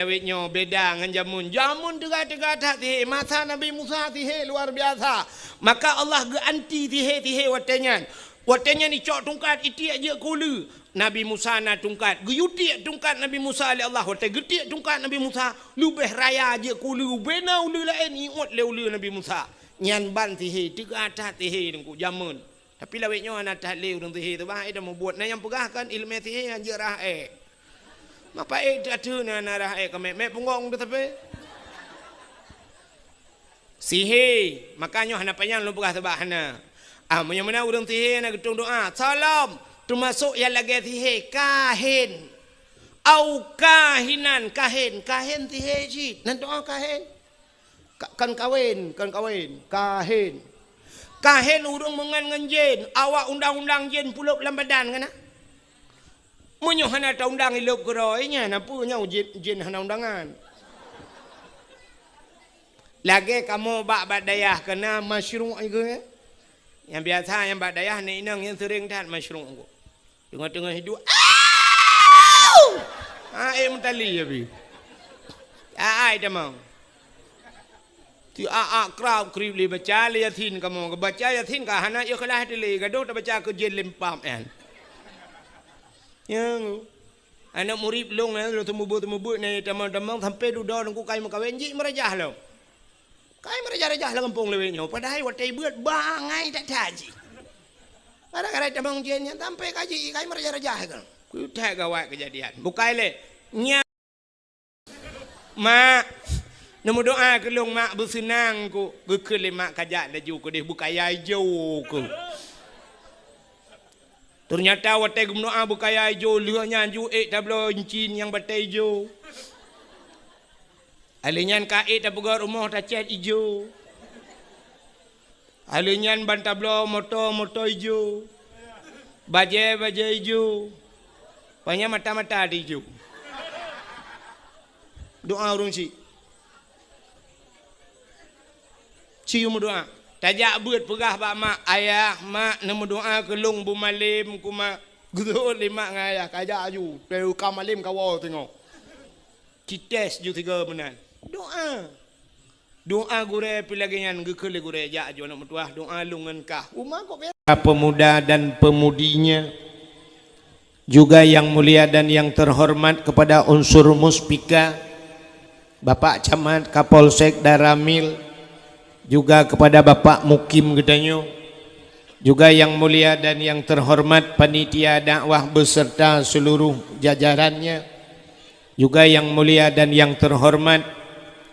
Awetnya beda dengan jamun. Jamun tegak-tegak tak tihe. Masa Nabi Musa tihe luar biasa. Maka Allah ganti tihe-tihe watanya. Watanya ni cok tungkat iti aja kulu. Nabi Musa na tungkat. Guyuti tungkat Nabi Musa oleh Allah. Watai geti tungkat Nabi Musa. Lubeh raya aja kulu. Bena ulu lain iot le ulu Nabi Musa. Nyan ban tihe. Tegak-tegak tihe dengku jamun. Tapi lawetnya anak tak le urang tihe tu. Bahaya dah membuat. Nah yang pegahkan ilmu tihe aja rahai. Mapa tak tu na narah kami mek pungong tu tapi sihir makanya hana payang lu pegah sebab hana mana urang sihir nak getung doa salam termasuk yang lagi sihir kahin au kahinan kahin sihir ji nan doa kahin kan kawin kahin urang mengan jin awak undang-undang jin puluk dalam badan kana munyo hana ta undang ilop keroinya napa nya jin hana undangan lagi kamu bak dayah kena masyru' ke yang biasa yang bak dayah ni inang yang sering tat masyru' ko tengah-tengah hidup mentali ya bi ai demang ti krau krib li baca li yatin kamu baca yatin ka hana yo kelah dili gaduh ta baca ke jin limpam en yang anak murid long na temu ni tamang sampai duduk nunggu kai makawin ji merajah lo kai merajah lah kampung lewenya padahal watai buat bangai tak taji kadang-kadang tamang jennya sampai kaji kai merajah kan ku tak gawat kejadian bukai le nya mak nemu doa ke long mak bersenang ku gekele mak kajak laju ku deh bukai ajo ku ternyata watai gumnoa bukaya hijau lehnya ju tablo incin yang batai hijau. Alinyan ka tabugar rumah ta cat hijau. Alinyan ban tablo moto hijau. Baje hijau. Panya mata-mata di hijau. Doa urung si. Cium doa. Tajak buat pegah bak mak ayah mak nemu doa kelung bu malim ku mak gudul limak ngayah kajak aju peu ka malim kawo tengok cites ju 3 benan doa gure pilagenyan gekele gure jak aju anak metuah doa lungan kah umah kok pemuda dan pemudinya juga yang mulia dan yang terhormat kepada unsur muspika Bapak Camat Kapolsek Daramil juga kepada Bapak Mukim Gedanyo, juga yang mulia dan yang terhormat panitia dakwah beserta seluruh jajarannya, juga yang mulia dan yang terhormat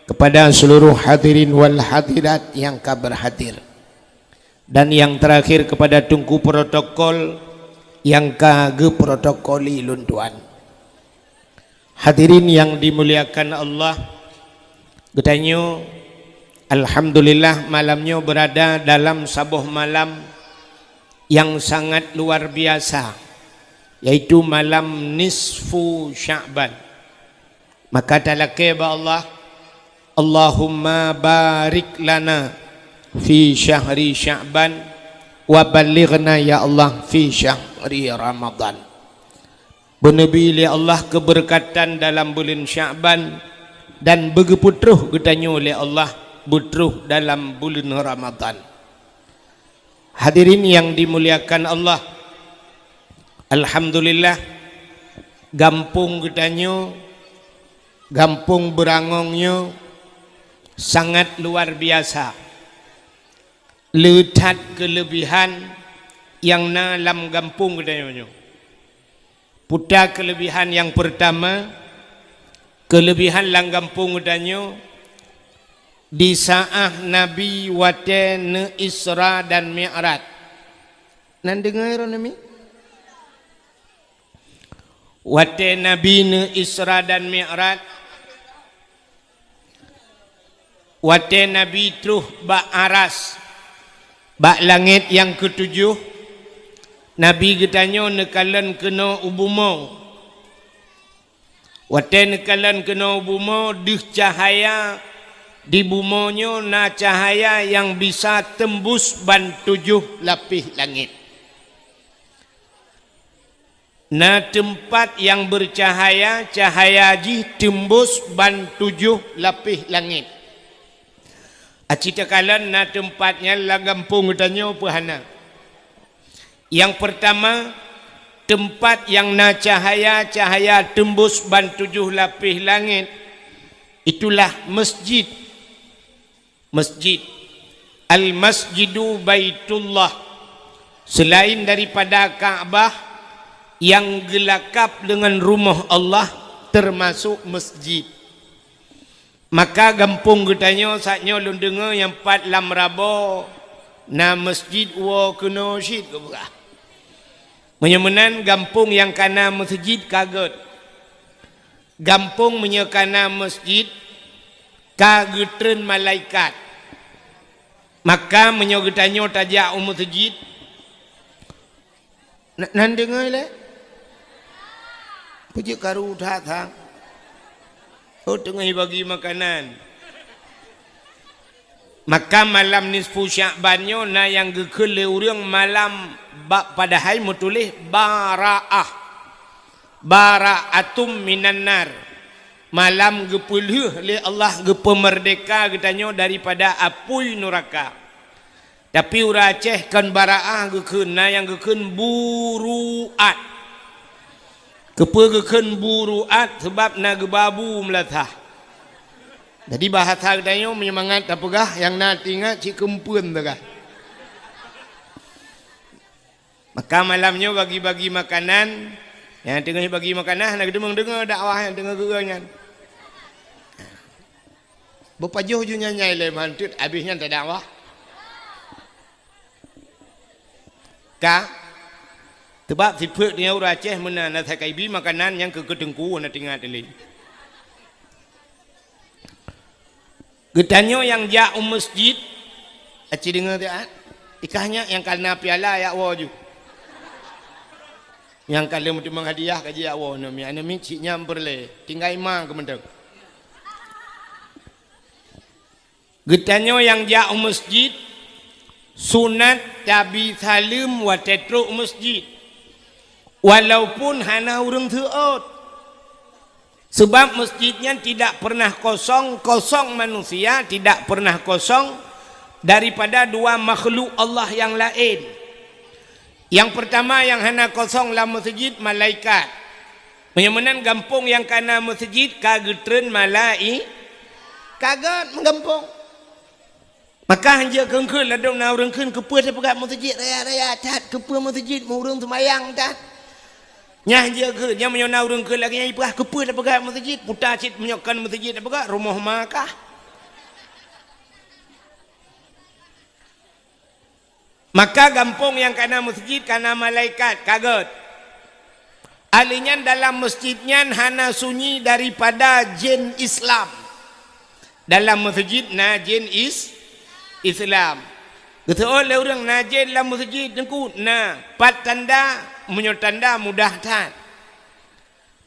kepada seluruh hadirin wal hadirat yang berhadir, dan yang terakhir kepada tungku protokol yang kage protokoli luntuan. Hadirin yang dimuliakan Allah, Gedanyo alhamdulillah malamnya berada dalam sebuah malam yang sangat luar biasa, yaitu malam nisfu Sya'ban. Maka talaqi ba Allah, Allahumma barik lana fi syahri Sya'ban wa balighna ya Allah fi syahri Ramadan. Benabi li Allah keberkatan dalam bulan Sya'ban dan begeputruh gedanyo li Allah butruh dalam bulan Ramadan. Hadirin yang dimuliakan Allah, alhamdulillah gampung gedanyo, gampung berangongnya sangat luar biasa. Letak kelebihan yang dalam gampung gedanyo. Putar kelebihan yang pertama, kelebihan lang gampung gedanyo di saat Nabi wate ne Isra dan Mi'raj. Nan dengar Nabi? Wate Nabi ne Isra dan Mi'raj. Wate Nabi truh ba aras, ba langit yang ketujuh. Nabi getanyo nekalan kena ubumo. Wate nekalan kena ubumo dih cahaya di bumonyo na cahaya yang bisa tembus ban 7 lapis langit. Na tempat yang bercahaya, cahaya haji tembus ban 7 lapis langit. Acita kalan na tempatnya la gampung tanya pahana. Yang pertama, tempat yang na cahaya, cahaya tembus ban 7 lapis langit, itulah masjid. Masjid. Al-Masjidu Baitullah. Selain daripada Kaabah yang gelakap dengan rumah Allah, termasuk masjid. Maka gampung getanya saatnya lu dengar yang 4 lam rabo na masjid wa kena syid ke buka. Menyemenan gampung yang kana masjid kaget. Gampung menyekana masjid kagetren malaikat. Maka menyogetanya tajak masjid. Nan dengar le? Puji karu datang. Oh tengah bagi makanan. Maka malam nisfu Sya'bannya na yang gekele urang malam pada hari mutulih bara'ah. Bara'atum minan nar. Malam gepuluh le Allah gepemerdeka getanya daripada apui neraka. Tapi ura Aceh kan bara'ah gekeun na yang gekeun buruat. Kepegekeun buruat sebab na gebabu melatah. Jadi bahasa katanya menyemangat apakah yang na tinggal cik kempeun takah. Maka malamnya bagi-bagi makanan, yang tengah bagi makanan nak dengar dakwah yang tengah gerangan. Bepajuh je nyanyai le mantut habisnya tak dakwah. Ka sebab sifat dia orang Aceh mana nak sakaibi makanan yang kedengku nak tinggal tadi. Getanya yang jauh masjid, aci dengar tak? Ikahnya yang kalna piala ya waju. Yang kalau mesti menghadiah kaji ya wah nami, nami ciknya berle, tinggal imam kemendeng. Getanya yang jauh masjid, sunat tabi salim wa tetruk masjid. Walaupun hana urang teot. Sebab masjidnya tidak pernah kosong, kosong manusia, tidak pernah kosong daripada dua makhluk Allah yang lain. Yang pertama yang hana kosong lah masjid malaikat. Menyemenan gampung yang kana masjid kagetren malai kaget menggampung. Maka hanja kengkul ladong na urang keun kepe pegat masjid raya-raya tat kepe masjid mu urang semayang tat. Nya hanja ke nya menyona urang keun lagi nya ipah kepe pegat masjid putar cit menyokan masjid pegat rumah makah. Maka gampung yang kana masjid kana malaikat kaget. Alinya dalam masjidnya hana sunyi daripada jin Islam. Dalam masjid na jin Islam. Kata oleh orang na jin dalam masjid nengku na pat tanda menyotanda mudah tat.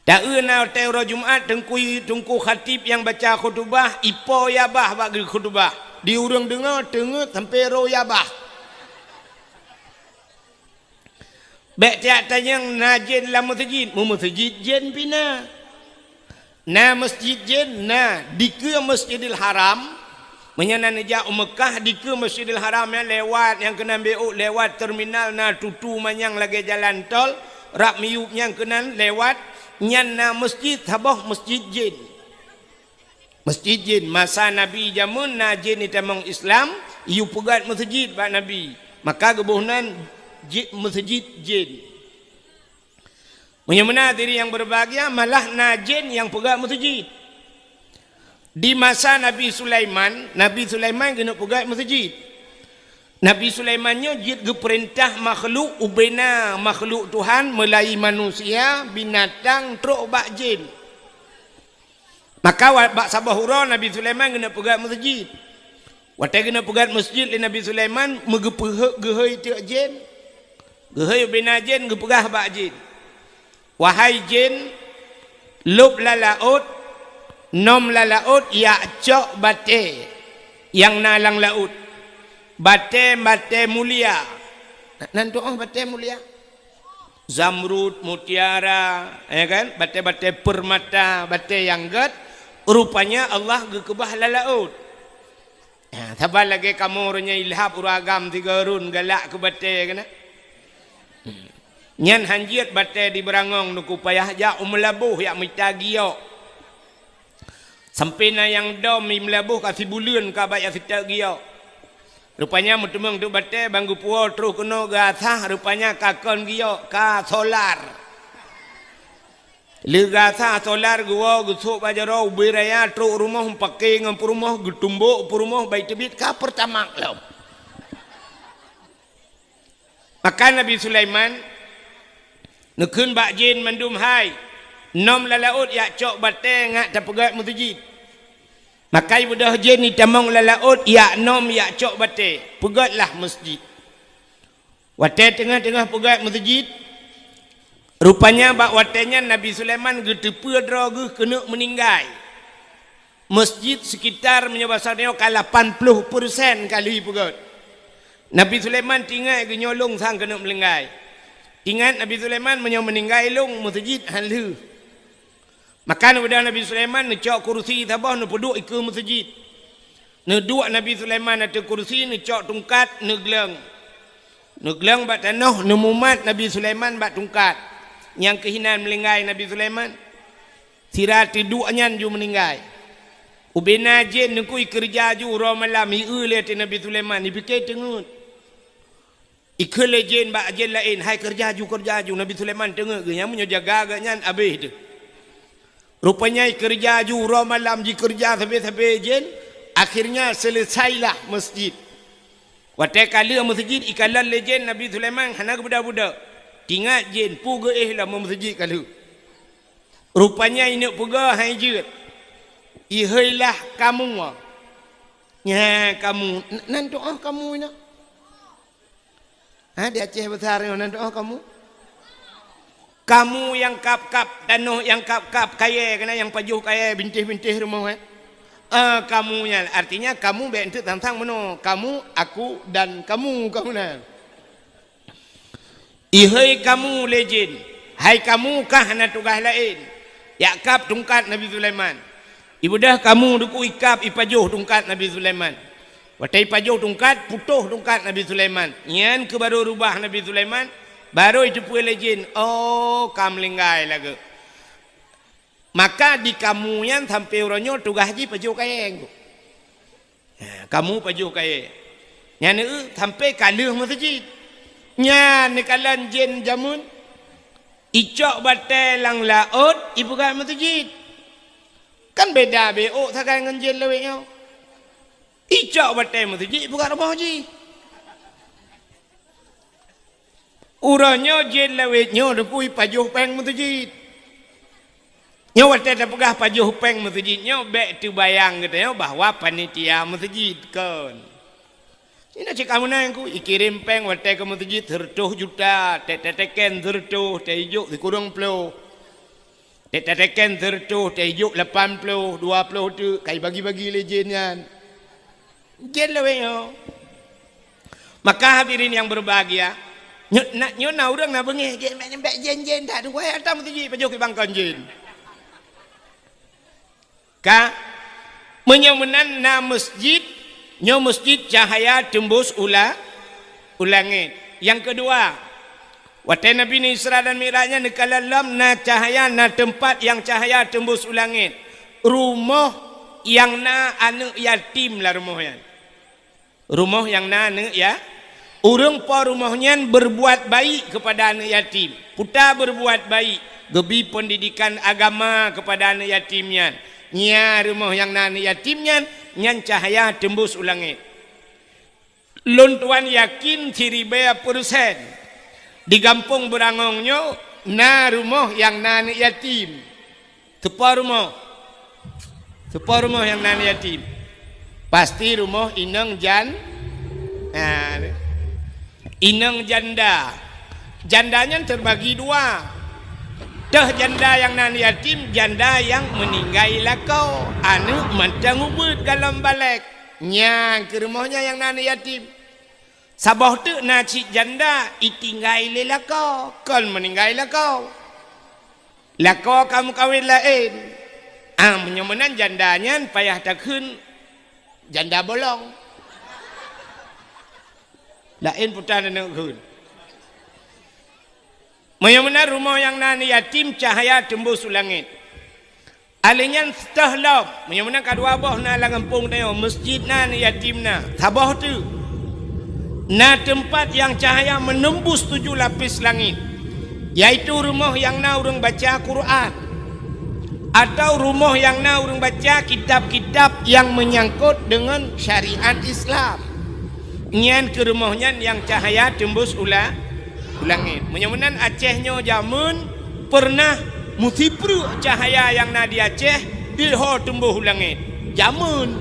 Tak na teora Jumaat tengku khatib yang baca khutbah ipo yabah bagi khutbah. Di urang dengar tengah sampai ro yabah. Baik tiap tanya na jin dalam masjid, mu masjid jin pina. Na masjid jin na di ke Masjidil Haram. Menyana nejak Mekah di ke Masjidil Haram yang lewat yang kena beuk lewat terminal na tutu manyang lagi jalan tol rak miup yang kena lewat nyan na masjid habah masjid jin. Masjid jin masa Nabi jamun na jin ni tamang Islam iu pegat masjid pak Nabi. Maka gebuhnan masjid jin. Menyemena diri yang berbahagia malah na jin yang pegat masjid. Di masa Nabi Sulaiman kena pegat masjid. Nabi Sulaimannya jid geperintah makhluk ubena makhluk Tuhan mulai manusia, binatang, truk bak jin. Maka bak sabahura Nabi Sulaiman kena pegat masjid. Watai kena pegat masjid Nabi Sulaiman megepeh gehoi tiak jin. Gehoi ubena jin gepegah bak jin. Wahai jin, lub lalaut nom la laut ya cok bate yang nalang laut bate mulia nan doa bate mulia zamrud, mutiara, ya kan, batai-batai permata, batai yang gad, rupanya Allah gekebah lalaut. Ya, tabal lagi kamu orangnya ilhab uragam tiga run galak ke batai kena. Nyan hanjiat batai di berangong nuku payah ja umlabuh yak mitagio. Sampai na yang dom imlabuh kasih bulan ka bayar fita gio. Rupanya mutumeng tu batai banggu puau terus kena gasah rupanya kakon gio ka solar. Legasa solar gua gusuk bajaro ubiraya truk rumah pakai ngam rumah getumbuk rumah baik tebit ka pertama lo. Maka Nabi Sulaiman nekun bak jin mandum hai nom lalaut ya cok bateng ngak tapegat mutujid. Maka ibu dah jin ni tamong lalaut ya nom ya cok bate pegatlah masjid. Wate tengah-tengah pegat mutujid. Rupanya bak watenya Nabi Sulaiman getepe droge kena meninggal. Masjid sekitar menyebasarnya ke 80% kali pegat. Nabi Sulaiman tinggal ke nyolong sang kena melenggai. Ingat Nabi Sulaiman meninggal long masjid halu. Maka Nabi Sulaiman necok kursi tabah nu peduk ke masjid. Nu dua Nabi Sulaiman ada kursi necok tungkat negleng. Negleng bak tanah nu mumat Nabi Sulaiman bak tungkat. Yang kehinaan melenggai Nabi Sulaiman sirati duanya ju meninggal. Ubena jin nuku kerja ju ro malam ieu le Nabi Sulaiman dipikir tengut. Ikhle jin ba jin lain hai kerja ju Nabi Sulaiman tengok ge yang menjaga agaknya habis tu. Rupanya kerja ju ro malam ji kerja sampai jin akhirnya selesailah masjid. Watai kala masjid ikalan legend Nabi Sulaiman hana budak-budak. Tinggal jin puga lah masjid kalau. Rupanya ini puga hai jin. Ihailah kamu. Ya kamu nan doa kamu ini. Ha di Aceh besar nan doa kamu. Kamu yang kap-kap tanah yang kap-kap kaya kena yang pajuh kaya bintih-bintih rumah. Kamunya artinya kamu bentuk tantang meno. Kamu, aku dan kamu nah. Ihai kamu legend. Hai kamu kah hana tugas lain. Yakap tungkat Nabi Sulaiman. Ibu dah kamu duku ikap ipajuh tungkat Nabi Sulaiman. Watai pajuh tungkat putuh tungkat Nabi Sulaiman. Nyan ke baru rubah Nabi Sulaiman. Baru itu pun legend. Oh kam linggai lagi. Maka di kamu yang sampai orangnya tugas haji pajuh kaya. Kamu pajuh kaya. Nyan sampai kaluh masjid. Nya nekalan jin jamun icok batai lang laut ibu kat masjid kan beda beok sakai dengan jin leweknya icok batai masjid ibu kat rumah haji uranya jin leweknya dapui pajuh peng masjid nyo batai dah pegah pajuh peng masjidnya bek tu bayang katanya bahawa panitia masjid kan. Ini cik kamu nangku ikirim peng watai ke masjid 100 juta teken 100 tejuk dikurang puluh teken 100 tejuk 80 20 tu kai bagi-bagi lejennya jen lewenya. Maka hadirin yang berbahagia nyo na urang na bengi jen tak tu wai atam masjid pajuk bangkon jen ka menyemenan na masjid nyo masjid cahaya tembus ulangit. Yang kedua, watai Nabi ni Isra dan Mi'rajnya nekalalam na cahaya na tempat yang cahaya tembus ulangit. Rumah yang na anak yatim lah rumahnya. Rumah yang na anak ya. Urang pa rumahnya berbuat baik kepada anak yatim. Puta berbuat baik. Gebi pendidikan agama kepada anak yatimnya. Nya rumah yang na anak yatimnya. Nyan cahaya tembus ulangit. Luntuan yakin ciribaya persen. Di kampung berangongnya na rumah yang nanik yatim. Tepa rumah yang nanik yatim. Pasti rumah inang inang janda. Jandanya terbagi dua. Dah janda yang nanik yatim, janda yang meninggal lakau. Anu macam ubud dalam balik. Nyang ke rumahnya yang nanik yatim. Sabah tu na cik janda itinggai le lako, kon meninggai lako. Lako kamu kawin lain. Menyemenan jandanya payah takun janda bolong. Lain putar nak kun. Menyemenan rumah yang nani yatim cahaya tembus langit. Alinyan setahlau. Menyemenan kadua boh na langampung teo masjid nani yatim na. Sabah tu. Na tempat yang cahaya menembus 7 lapis langit, yaitu rumah yang na urang baca Quran, atau rumah yang na urang baca kitab-kitab yang menyangkut dengan syariat Islam. Nyan ke rumahnya yang cahaya tembus langit. Menyemenan Acehnya jamun pernah musibru cahaya yang na di Aceh diho tembus langit. Jamun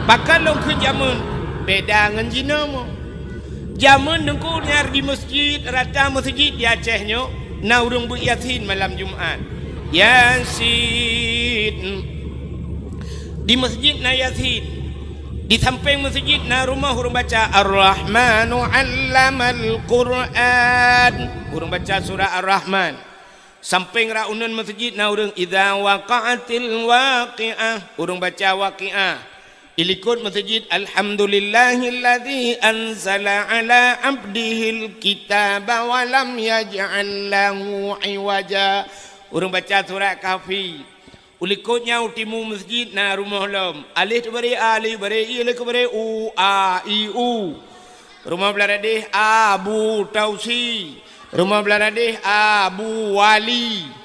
bakal long ke jamun beda dengan jinamu. Jaman dengku nyar di masjid, rata masjid di Acehnya, na urang buat Yasin malam Jumaat. Yasin. Di masjid na Yasin. Di samping masjid na rumah urang baca Ar-Rahmanu 'allamal Qur'an. Urang baca surah Ar-Rahman. Samping raunan masjid na urang idza waqa'atil waqi'ah. Urang baca Waqi'ah. Ilikut masjid alhamdulillahilladzi anzala ala abdihil kitaba wa lam yaj'al lahu iwaja. Urang baca surah Kahfi. Ulikutnya utimu masjid na rumah lom. Alif beri alif beri alif beri u a i u. Rumah beladih Abu Tausi. Rumah beladih Abu Wali.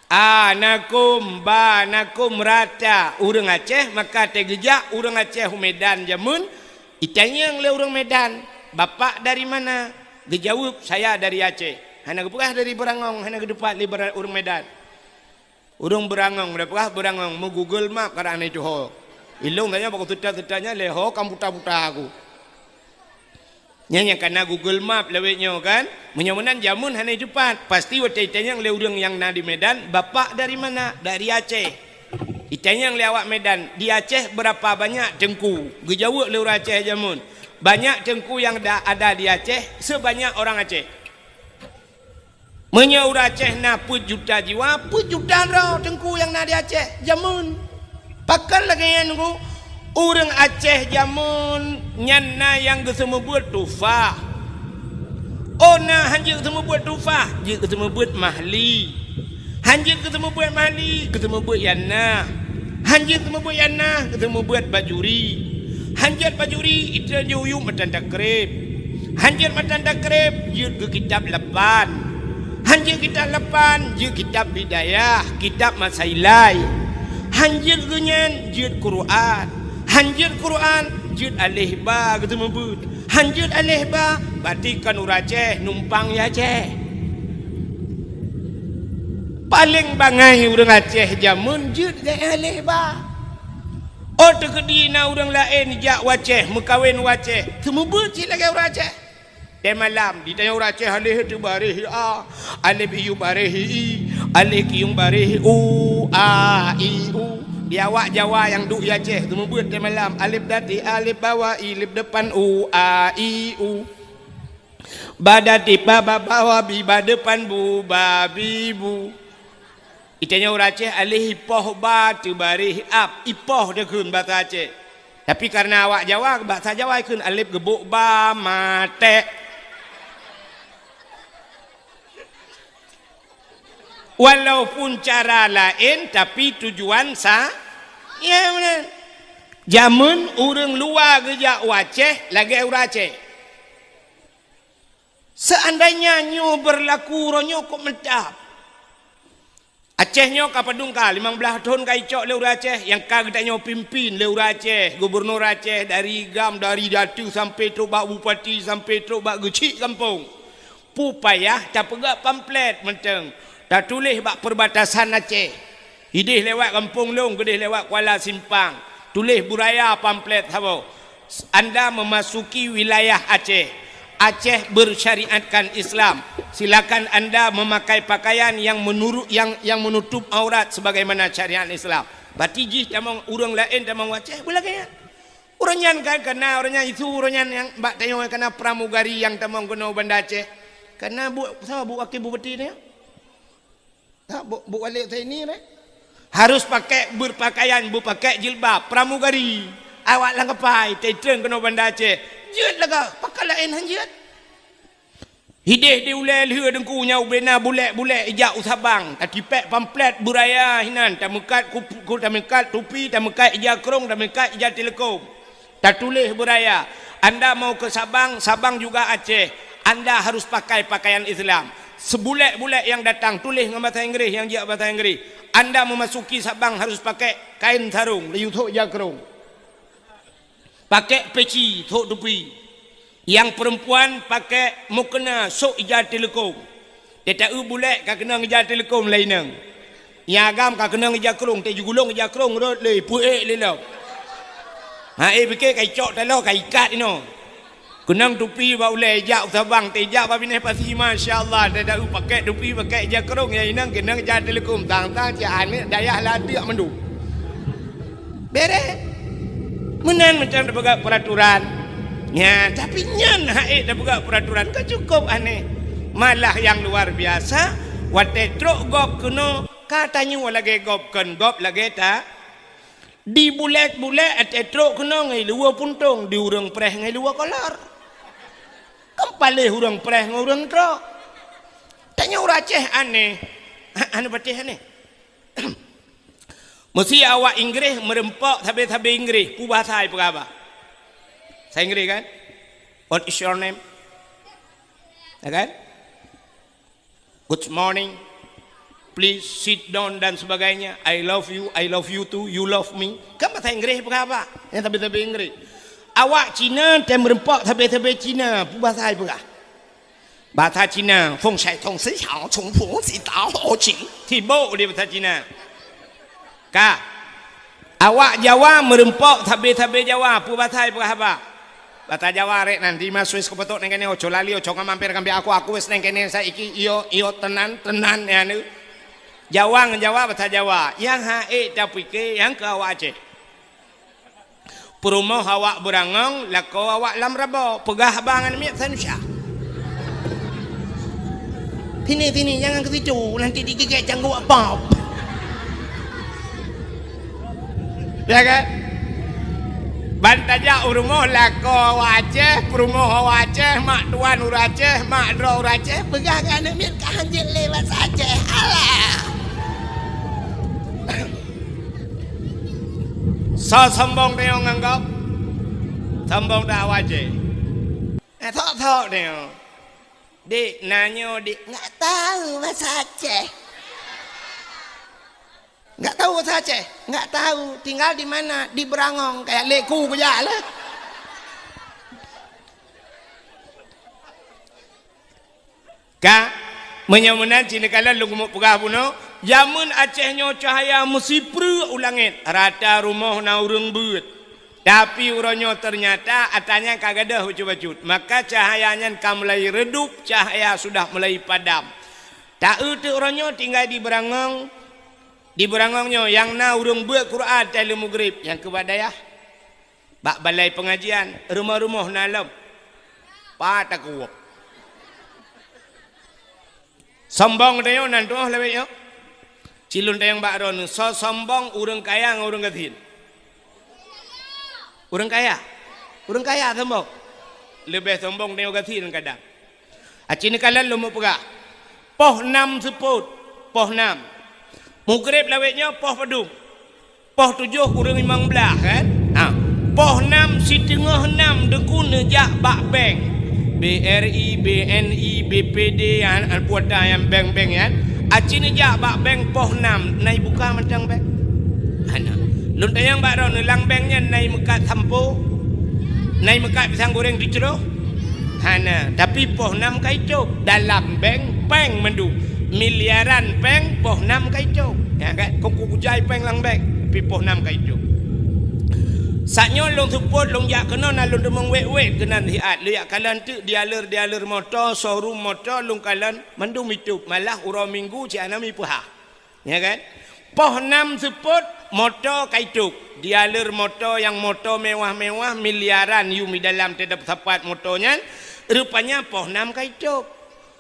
Nakum ba nakum rata urang Aceh maka tegejak urang Aceh Medan jamun itanya le urang Medan bapak dari mana dijawab saya dari Aceh hana gepukah dari Berangong hana gedepat li urang Medan urang Berangong dapakah Berangong mu Google Map karana itu ho ilung tanya bakal tuta-tutanya le ho kam buta-buta aku nyanya karena Google Map lewetnya kan menyemenan jamun hana cepat pasti waktu itanya le urang yang na di Medan bapak dari mana dari Aceh itanya le awak Medan di Aceh berapa banyak tengku gejawab le urang Aceh jamun banyak tengku yang ada di Aceh sebanyak orang Aceh menya urang Aceh na put juta jiwa put juta rau tengku yang na di Aceh jamun pakal lagi yang nunggu orang Aceh jamun nyana yang kesemu buat tufah. Oh nah hanjir kesemu buat tufah, dia kesemu buat mahli. Hanjir kesemu buat mahli, kesemu buat yana. Hanjir kesemu buat yana, kesemu buat bajuri. Hanjir bajuri itu juyung matan takrib. Hanjir matan takrib dia ke kitab lapan. Hanjir kitab lapan dia kitab bidayah, kitab masailai. Hanjir genyan dia Quran. Hanjir Quran jud alih ba gitu membut. Hanjir alih ba batikan urang Aceh numpang ya Aceh. Paling bangai urang Aceh jamun jud alih ba. Oh tegedina urang lain jak Aceh mekawin Aceh. Semubut cik lagi urang Aceh. Dia malam ditanya urang Aceh alih tu barih a, alif iu barih i, alif kiung barih u a i u. Dia awak Jawa yang duk Aceh tu membuat dia malam alif dati alif bawah alif depan u a i u badati baba bawah bi ba depan bu babi bu itanya urang Aceh alih ipoh ba tu barih ap ipoh dia kun bahasa Aceh tapi karena awak Jawa bahasa Jawa kun alif gebuk ba mate walaupun cara lain tapi tujuan ya benar. Jamun urang luar gejak Aceh lagi urang Aceh. Seandainya nyo berlaku ronyo kok mentap. Aceh nyo kapadung ka 15 tahun kai cok le urang Aceh yang ka kita nyo pimpin le urang Aceh, gubernur Aceh dari Gam dari Datu sampai Trobak Bupati sampai Trobak Gecik kampung. Pupayah tak pegak pamflet menteng. Tak tulis bak perbatasan Aceh. Hidih lewat Kampung Long, gedih lewat Kuala Simpang. Tulis buraya pamflet apa? Anda memasuki wilayah Aceh. Aceh bersyariatkan Islam. Silakan anda memakai pakaian yang menurut yang menutup aurat sebagaimana syariat Islam. Batijih tamang urang lain tamang Aceh boleh kan? Uranyan kan kena uranyan itu uranyan yang mbak tengok kena pramugari yang tamang kena Banda Aceh. Kena bu sama bu wakil bupati ni. Tak bu wali saya ni ni. Harus pakai berpakaian, bu pakai jilbab pramugari. Awak langkapai teteng kena Banda Aceh. Jut laga pakai lain hanjut. Hideh di ulai liha dengkunya ubena bulek-bulek ijak usabang. Tatipek pamflet buraya hinan. Tamekat kupu tamekat tupi, tamekat ijak kerong, tamekat ijak telekom. Tatulis buraya. Anda mau ke Sabang, Sabang juga Aceh. Anda harus pakai pakaian Islam. Sebulek-bulek yang datang tulis dengan bahasa Inggeris, yang ijak bahasa Inggeris. Anda memasuki Sabang harus pakai kain sarung, liu thok ijak kerong. Pakai peci, thok tupi. Yang perempuan pakai mukena sok ijaz telekom. Dia tak bulek kau kena ijaz telekom lain nang. Yang agam kau kena ijaz kerong, tak jugulong ijaz kerong rot le puek le lo. Ha fikir kai cok talo kai ikat ino. Kenang tupi ba ulai ijaz Sabang, tak ijaz ba bineh pasi masya-Allah. Dia tak pakai tupi pakai ijaz kerong yang inang kena ijaz telekom. Tang-tang cian ni dayah ladak mendu. Bere. Menan macam ada peraturan. Ya, tapi nyan haid dah buka peraturan kan cukup aneh. Malah yang luar biasa, wate truk gop kena katanya lagi gop lagi tak. Di bulek-bulek ate truk kena ngai luar puntung, di urang preh ngai luar kolor. Kempalih urang preh ngai urang truk. Tanya urang Aceh aneh. Anu patih aneh. Mesti awak Inggeris merempak habis-habis Inggeris, ku bahasa ai apa? Saya Inggeris kan? What is your name? Ya kan? Good morning. Please sit down dan sebagainya. I love you too, you love me. Kan bahasa Inggeris apa? Yang tapi Inggeris. Awak Cina dan merempak tapi Cina, bahasa apa? Bahasa Cina, feng shai tong si xiao chong fu si dao ho qing. Tibo dia bahasa Cina. Kak, awak Jawa merempak tapi Jawa, bahasa apa? Bahasa Jawa rek nanti masuk kebetok neng kene ojo lali ojo mampir kambi aku wis neng kene saiki iyo tenan ya nu. Jawa bahasa Jawa. Yang hae tapi ke yang ke awak Aceh. Perumoh awak berangong lako awak lam rabo pegah bangan mi Indonesia. Tini jangan ke situ nanti digigit janggut apa. Ya kan? Bantaja urumoh lako Aceh, perumoh Aceh, mak tuan Aceh, mak dro Aceh, pegah kan mir kanjil lewat Aceh. Alah. So sombong dia nganggap. Sombong dah Aceh. Thok dia. Dik nanyo dik enggak tahu bahasa Aceh. Enggak tahu bahasa Aceh, enggak tahu. Tinggal di mana? Di Berangong, kayak leku aja lah. Kak, menyamunan Cina kala lu ngumuk pegah puno, jamun Acehnya cahaya mesti pru ulangit, rata rumah na urang beut. Tapi uronyo ternyata atanya kagak dah bacut-bacut. Maka cahayanya kan mulai redup, cahaya sudah mulai padam. Tak itu uronyo tinggal di Berangong. Di Berangongnya yang na urung buat Quran dalam maghrib yang kebadayah bak balai pengajian rumah-rumah nalam patak kuok sombong dia nanti lebih yo cilun dia yang bak ron so sombong urang kaya ngurang gatin urang kaya sombong lebih sombong dia gatin kadang acini kalian lu mau pegah poh 6 seput poh 6 Maghrib lawetnya poh padung. Poh 7 kurang 15 kan? Ha. Poh 6 si tengah 6 dekuna jak bak bank. BRI, BNI, BPD an puata yang bank-bank kan. Acini jak bak bank poh 6 nai buka macam bank. Ana. Lun tayang bak ron lang banknya nai mekat sampo. Nai mekat pisang goreng diceroh. Hana, tapi poh 6 kaicok dalam bank mendu. Miliaran peng poh 6 kaicok ya kan kok kujai peng lang bek pi poh 6 kaicok saknyo long support long jak kena na long demong wek kena hiat liak kalan tu dialer motor showroom motor long kalan mandum itu malah uro minggu ci anami puha ya kan poh 6 support motor kaituk dialir motor yang motor mewah-mewah miliaran you di dalam tidak tepat motornya rupanya pohnam kaituk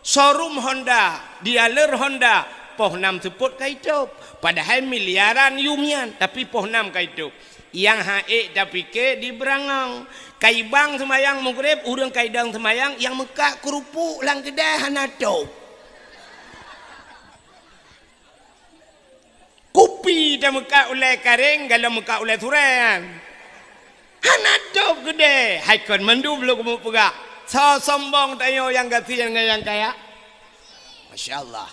showroom Honda dialir Honda pohnam sebut kaituk padahal miliaran yumian tapi pohnam kaituk yang hae tapi ke di Berangong kaibang semayang mugrib urang kaidang semayang yang mekak kerupuk lang kedai hanatop kopi dah mekak oleh karing kalau mekak oleh turan hanatop gede haikon mandu belum kamu pegak so sombong tayo yang kasihan dengan yang kaya Masya Allah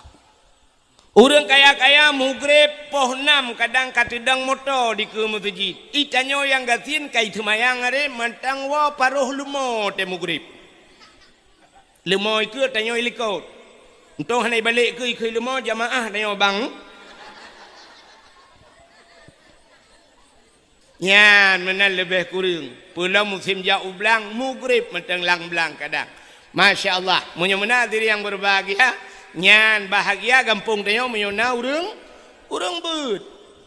orang kaya-kaya mugrib pohnam kadang katedang motor di ke masjid itanyo yang kasihan kai semayang are mentang wa paruh lumo te mugrib lumo itu tanyo ilikot untuk hanai balik ke lumo jamaah tanyo bang nyan mana lebih kurang pulau musim jauh belang mugrib mentang lang belang kadang Masya Allah munya diri yang berbahagia nyan bahagia gampung tanyo menyona urang beut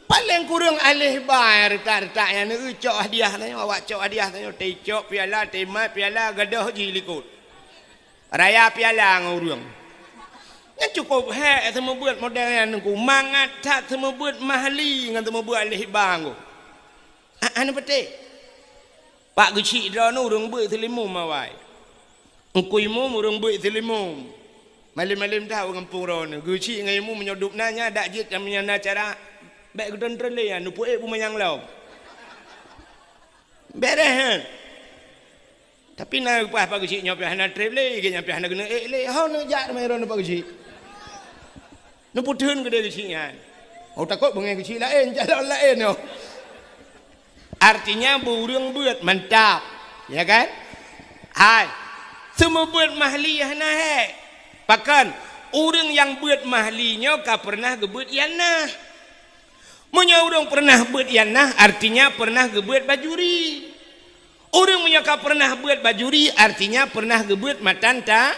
paling kurang alih bayar retak-retak yang cok hadiah tanyo awak cok hadiah tanyo teh cok piala temat piala gadah ji likut raya piala ngurang yang cukup hek semua buat model yang nunggu mangat tak semua buat mahali dengan semua buat alih bang anu pete pak gecik dah nu urang beut selimum mawai engkui mu urang beut selimum malam-malam tahu kampung ron gecik ngai mu menyodup nanya dak jit yang menyana cara baik gudon trele anu puek pumayang lau berehan tapi na pas pak gecik nyopiah na trele ge nyopiah na gena le hau na jak mai ron pak gecik nu puteun gede geciknya oh takut bengai gecik lain jalan lain yo artinya burung buat mantap ya kan hai semua buat mahliyah nah bahkan orang yang buat mahlinya ka pernah gebut yanah munya orang pernah buat yanah artinya pernah gebuat bajuri orang munya ka pernah buat bajuri artinya pernah gebut matanta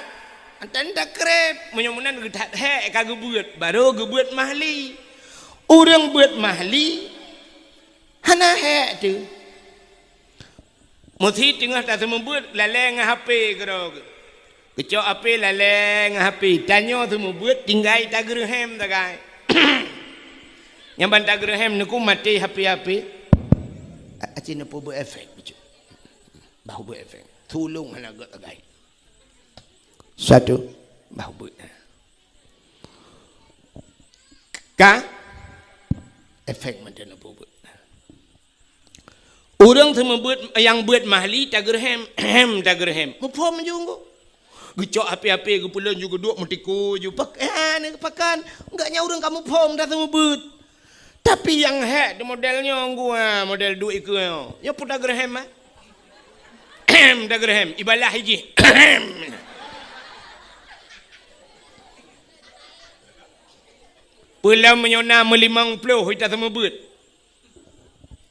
antanda krep munya munan getat ka gebuat baru gebuat mahli orang buat mahli hana hek tu muthi tengah tak sembuat laleng HP kerog kecok HP laleng HP tanyo sembuat tinggal tagerhem tagai yang bantak gerhem nuku mati HP acin apa buat efek bahu buat efek tulung hana gak tagai satu bahu buat ka efek macam apa buat orang semua buat yang buat mahli tagerhem tagerhem mupom juga gecok api-api gepulan juga duk metiku juga pakan enggaknya orang kamu pom dah semua buat tapi yang hek modelnya gua model duit iku yo pun tagerhem tagerhem ibalah hiji pulau menyona melimang puluh kita semua buat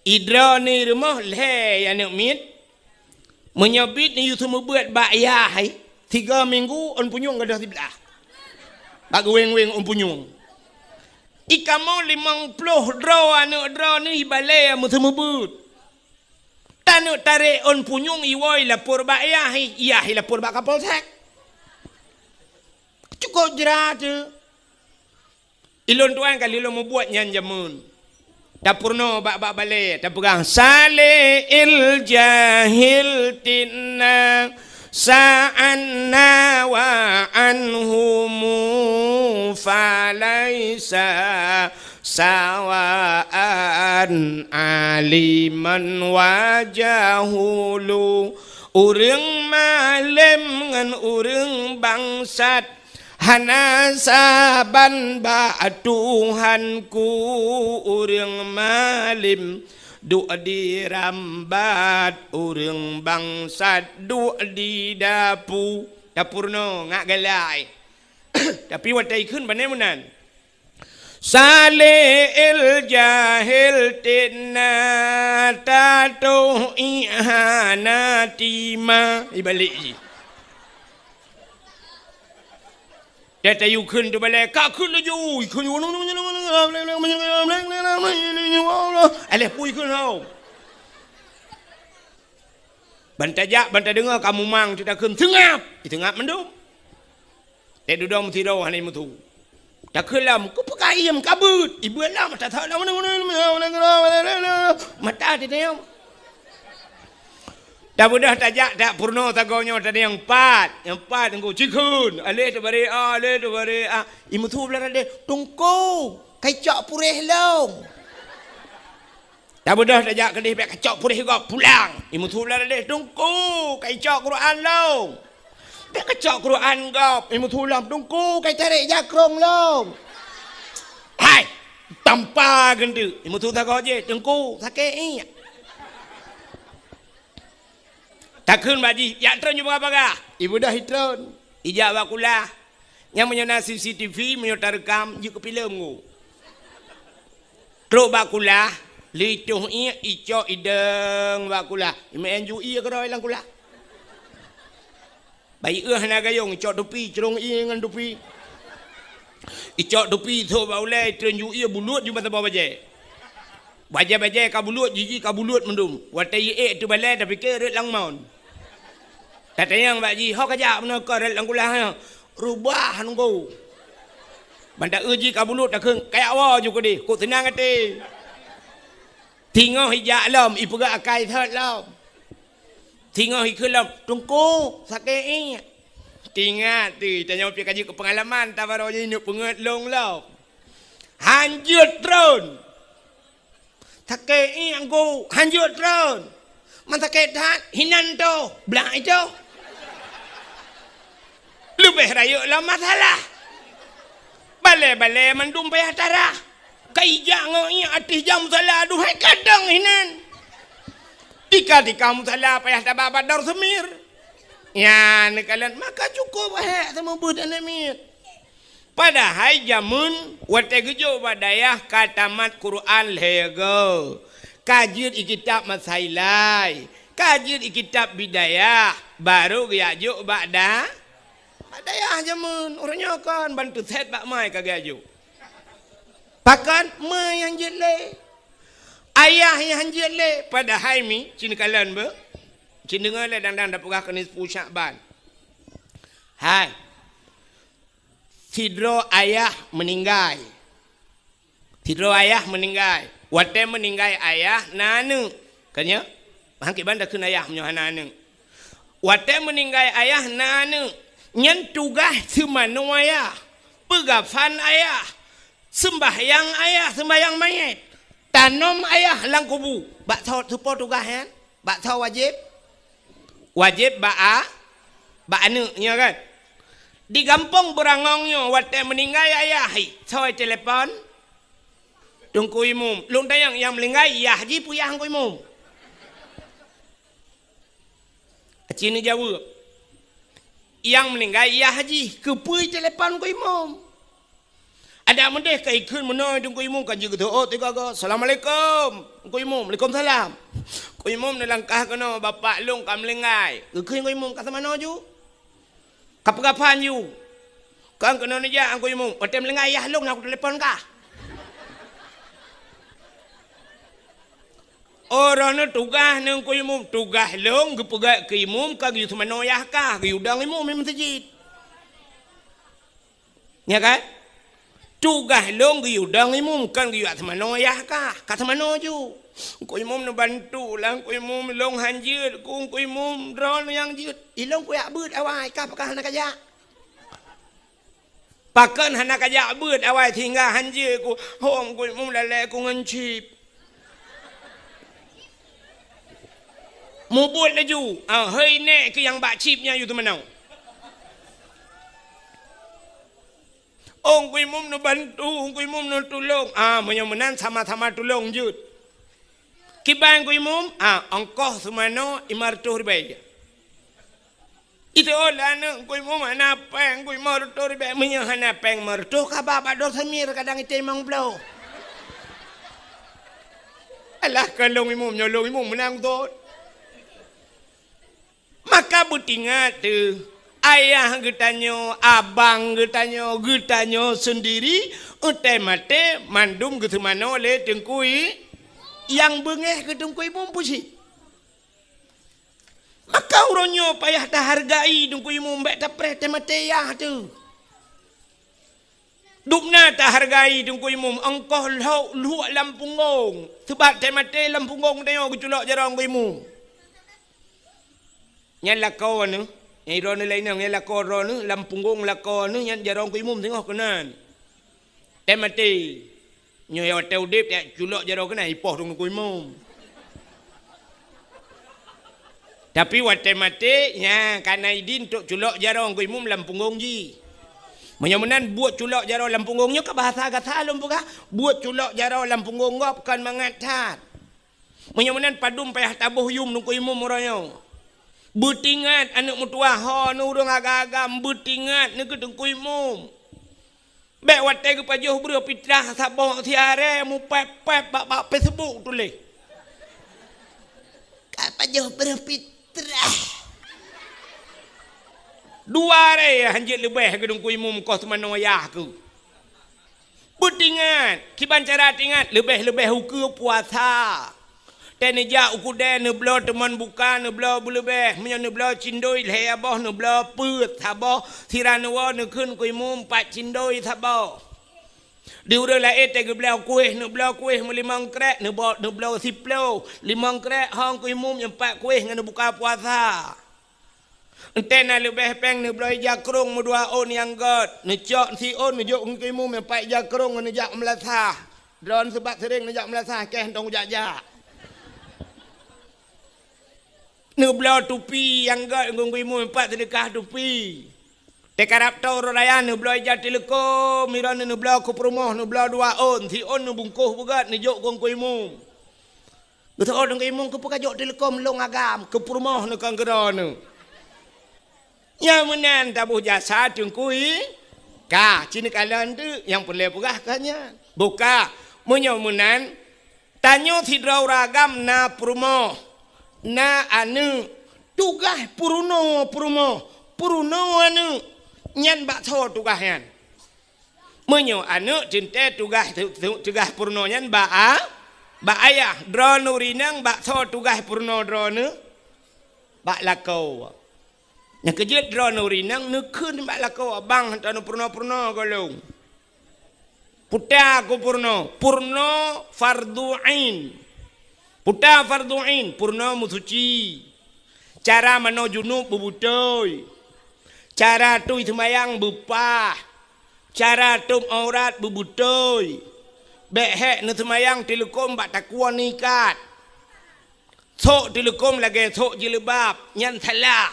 idra ni rumah leh yang nak mit menyabit ni you semua buat bayar 3 minggu on punyung gadah sebelah bag weng-weng on punyung ikamo 50 draw anak draw ni balai mu semua buat tanuk tarik on punyung iwoi lapor bayar iya lapor bak kapolsek cukup jerat tu ilon tuan kali lo mau buat nyan jamun dapurno bak balik dapegang salih il jahil tinna sa'anna wa anhumu falaisa sawa'an aliman wa jahulu urang malim ngan urang bangsat hana saban ba Tuhanku urang malim duk dirambat urang bangsat duk di dapurno ngak galai tapi watai kun banemunan salih il jahil tinna tatu ihanatima ibalik je dia tayu kun tu balik kak kun laju kun Alah pui kun hau. Bantajak banta dengar kamu mang kita kun tengap. Tengap mendum. Dek duduk mesti dah hanai mutu. Tak kelam ku pakai ayam kabut. Ibu lah mata tak lah mata dia yang. Dah mudah tajak tak purno tagonya tadi yang empat engkau cikun. Ale tu bare Imu tu belar ada tungku kacak purih long. Dah mudah tajak kedih pek kacak purih kau pulang. Imu tu belar ada tungku kacak Quran long. Dia kacak Quran kau. Imu tulang tungku kai tarik jakrong long. Hai, tanpa gendu. Imu tu tak kau je tungku sakit ni. Takun baji, ya tron juga apa? Ibu dah hitron. Ijak bakulah. Yang menyana CCTV menyota rekam juga film ku. Truk bakulah, lituh ia icok ideng bakulah. Imen ju ia keroi lang kulah. Baik nak gayung icok dupi cerong ia dengan dupi. Icok dupi tu baulai trenju ia bulut juga tak baje. Baje ka bulut jiji ka bulut mendum. Watai tu balai tapi ke red lang maun. Kata yang baji hok aja mana ka red lang kulah rubah nunggu. Banda uji ka bulut tak kayak wa juga di. Ku tenang ati. Tinggal hijak lam ipu ga akai thot lam. Tinggal hikulam tungku sakit ni. Tinggal tu tanya pergi kaji ke pengalaman tak baru je nak pengat long lau. Hanjut drone. Sakit ni angku hanjut drone. Man sakit tak hinan tu belak itu. Lebih raya lah masalah. Balai mendum payah tarah. Kaijak ngoi atis jam salah duhai kadang hinan. Tika kamu salah payah tak badar semir. Ya nekalan maka cukup sama budak namit. Padahal jamun wate gejo badayah katamat Quran lego. Kajir kitab masailai. Kajir kitab bidayah baru gajuk bada. Badayah jamun orangnya kan bantu set bak mai kagajuk. Pakan mai yang jelek. Ayah yang hanjir le pada haimi cina kalan be cina dengar le dan dapat kena 10 Syakban. Hai tidro ayah meninggal wate meninggal ayah nanu kanya hangki banda kun ayah menyohan nanu wate meninggal ayah nanu nyen tugas semanu ayah pegafan ayah sembahyang mayat tanam ayah lang kubu. Bak tahu supo tugas kan? Bak tahu wajib ba anu nya kan. Di kampung berangongnya wate meninggal ayah soi telefon. Tungku imum. Lung tayang yang meninggal ayah ji puyah ku imum. Cini jawab. Yang meninggal ayah ji kepui telefon ku imum. Ada mendeh kai kun menoi tungku imum kan juga tu. Oh tiga go. Assalamualaikum. Tungku imum. Waalaikumsalam. Ku imum na langkah kono bapak long kam lengai. Kun ku imum kata mana ju? Kapan ju? Kan kono ni ja ku imum. Patem lengai ayah long nak telefon ka. Orang na tugas nang ku imum tugas long gepegak ke imum ka yu semano ayah ka. Yu dang imum memang masjid. Ya kan? Tugas long giu dang imum kan giu atmano ayah ka katmano ju ku imum no bantu lang ku imum long hanjir ku imum ron yang jut ilong ku yak beut awai ka pakah nak aja pakan hanak aja beut awai tinggal hanjir ku hong ku imum lale ku ngancip mubut laju hei nek ke yang bak chipnya yu tu manau. Ong kui mum no bantu, ong kui mum no tulung. Menyemenan sama-sama tulung jut. Kibang kui mum, ongkoh semano 500 ribu. Itu olah no, kui mum ana peng, kui 500 ribu. Menyahana peng 500 kabab ador semir kadang itu emang blow. Alah kalau imum nyolong imum menang tu. Maka butingat tu ayah getanyo, abang getanyo sendiri, utai mate mandum getumano le tengkui, yang bengeh ketengkui mumpusi. Maka uronyo payah tak hargai tengkui mumbek tak preh mate ya tu. Dukna tak hargai tengkui mum, engkau luak lampungong, sebab mate lampungong tengok keculok jarang kui mum. Nyan lakau ni, yang iron lain yang lakau ni, lampungong lakau ni, yang jarang kui mum tengok kenan. Mate, nyoy hotel dip tak culok jarang kena ipoh tengok kui mum. Tapi waktu mati, ya karena idin tok culok jarang kui mum lampungong ji. Menyamunan buat culok jarang lampungongnya ke bahasa kata lumpukah? Buat culok jarang lampungong ngop kan mangatat. Menyamunan padum payah tabuh yum nung kui mum orangnya. Betingat anak mutua ho nu urang agak-agak betingat nu kedeng kui mum. Bek waktu ke pajuh bro pitrah sabong tiare mu pep-pep bak Facebook tulis. Kak pajuh bro pitrah. Dua re hanjit lebih gedung kui mum kos mana wayah ku. Betingat, kiban cara tingat lebih-lebih hukum puasa. Tenija ukude ne blo teman bukan ne blo bulebeh menyo ne blo cindoi le aboh ne blo put sabo siranawa ne kun kui mum pat cindoi sabo. Diure la ete ge blo kuih ne blo kuih mu limang krek ne blo siplo limang krek hang kui mum yang pat kuih ngan buka puasa. Entena lebih peng ne blo jakrung mu dua on yang god ne cok si on ne jok kui mum yang pat jakrung ne jak melasah. Dron sebab sering ne jak melasah keh tong jak-jak. Nublau tupi yang gak ngungkui mu empat sedekah tupi. Tekarap tau raya nublau jati leko miran nublau ku perumoh nublau dua on si on nubungkuh bugat nejok ngungkui mu. Betul orang ngungkui mu ku pekajok telekom long agam ke perumoh nu kanggeron. Ya menan tabuh jasa tungkui. Kah cini kalian tu yang perlu pegah kanya. Buka menyomunan tanyo sidrau ragam na perumoh. Na anu tugas puruno anu nyan bak tho tugas yan menyo anu cinte tugas puruno nyan ba ayah drone rinang bak tho tugas puruno drone bak lakau yang kejet drone rinang nekeun bak lakau abang tanu puruno golong puta ku puruno fardu ain. Puta fardu'in purna musuci. Cara mano junub bubutoi. Cara tui semayang bupah. Cara tum aurat bubutoi. Behek ne semayang telekom bak takwa nikat. Sok telekom lagi sok jilbab nyan salah.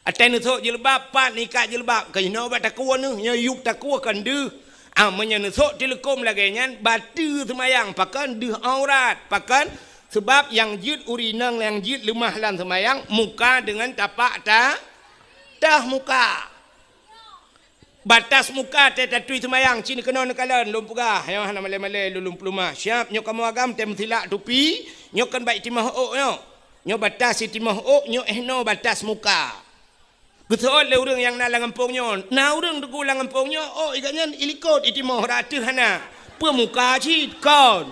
Aten sok jilbab pat nikat jilbab kayno bak takwa ne nya yuk takwa kan deuh. Amanya nesok telekom lagi nyan batu semayang pakan deh aurat pakan sebab yang jid urinang yang jid lemah lan semayang muka dengan tapak dah muka batas muka tetui semayang cini kena nekalan lumpugah yang hana male-male lulum plumah siap nyok kamu agam tem silak tupi nyok kan baik timah ok nyok batas timah ok nyok ehno batas muka. Betul le urang yang nalang kampungnya. Na urang deku lang kampungnya. Oh iganya ilikot iti moh ratu hana. Pemuka cid kon.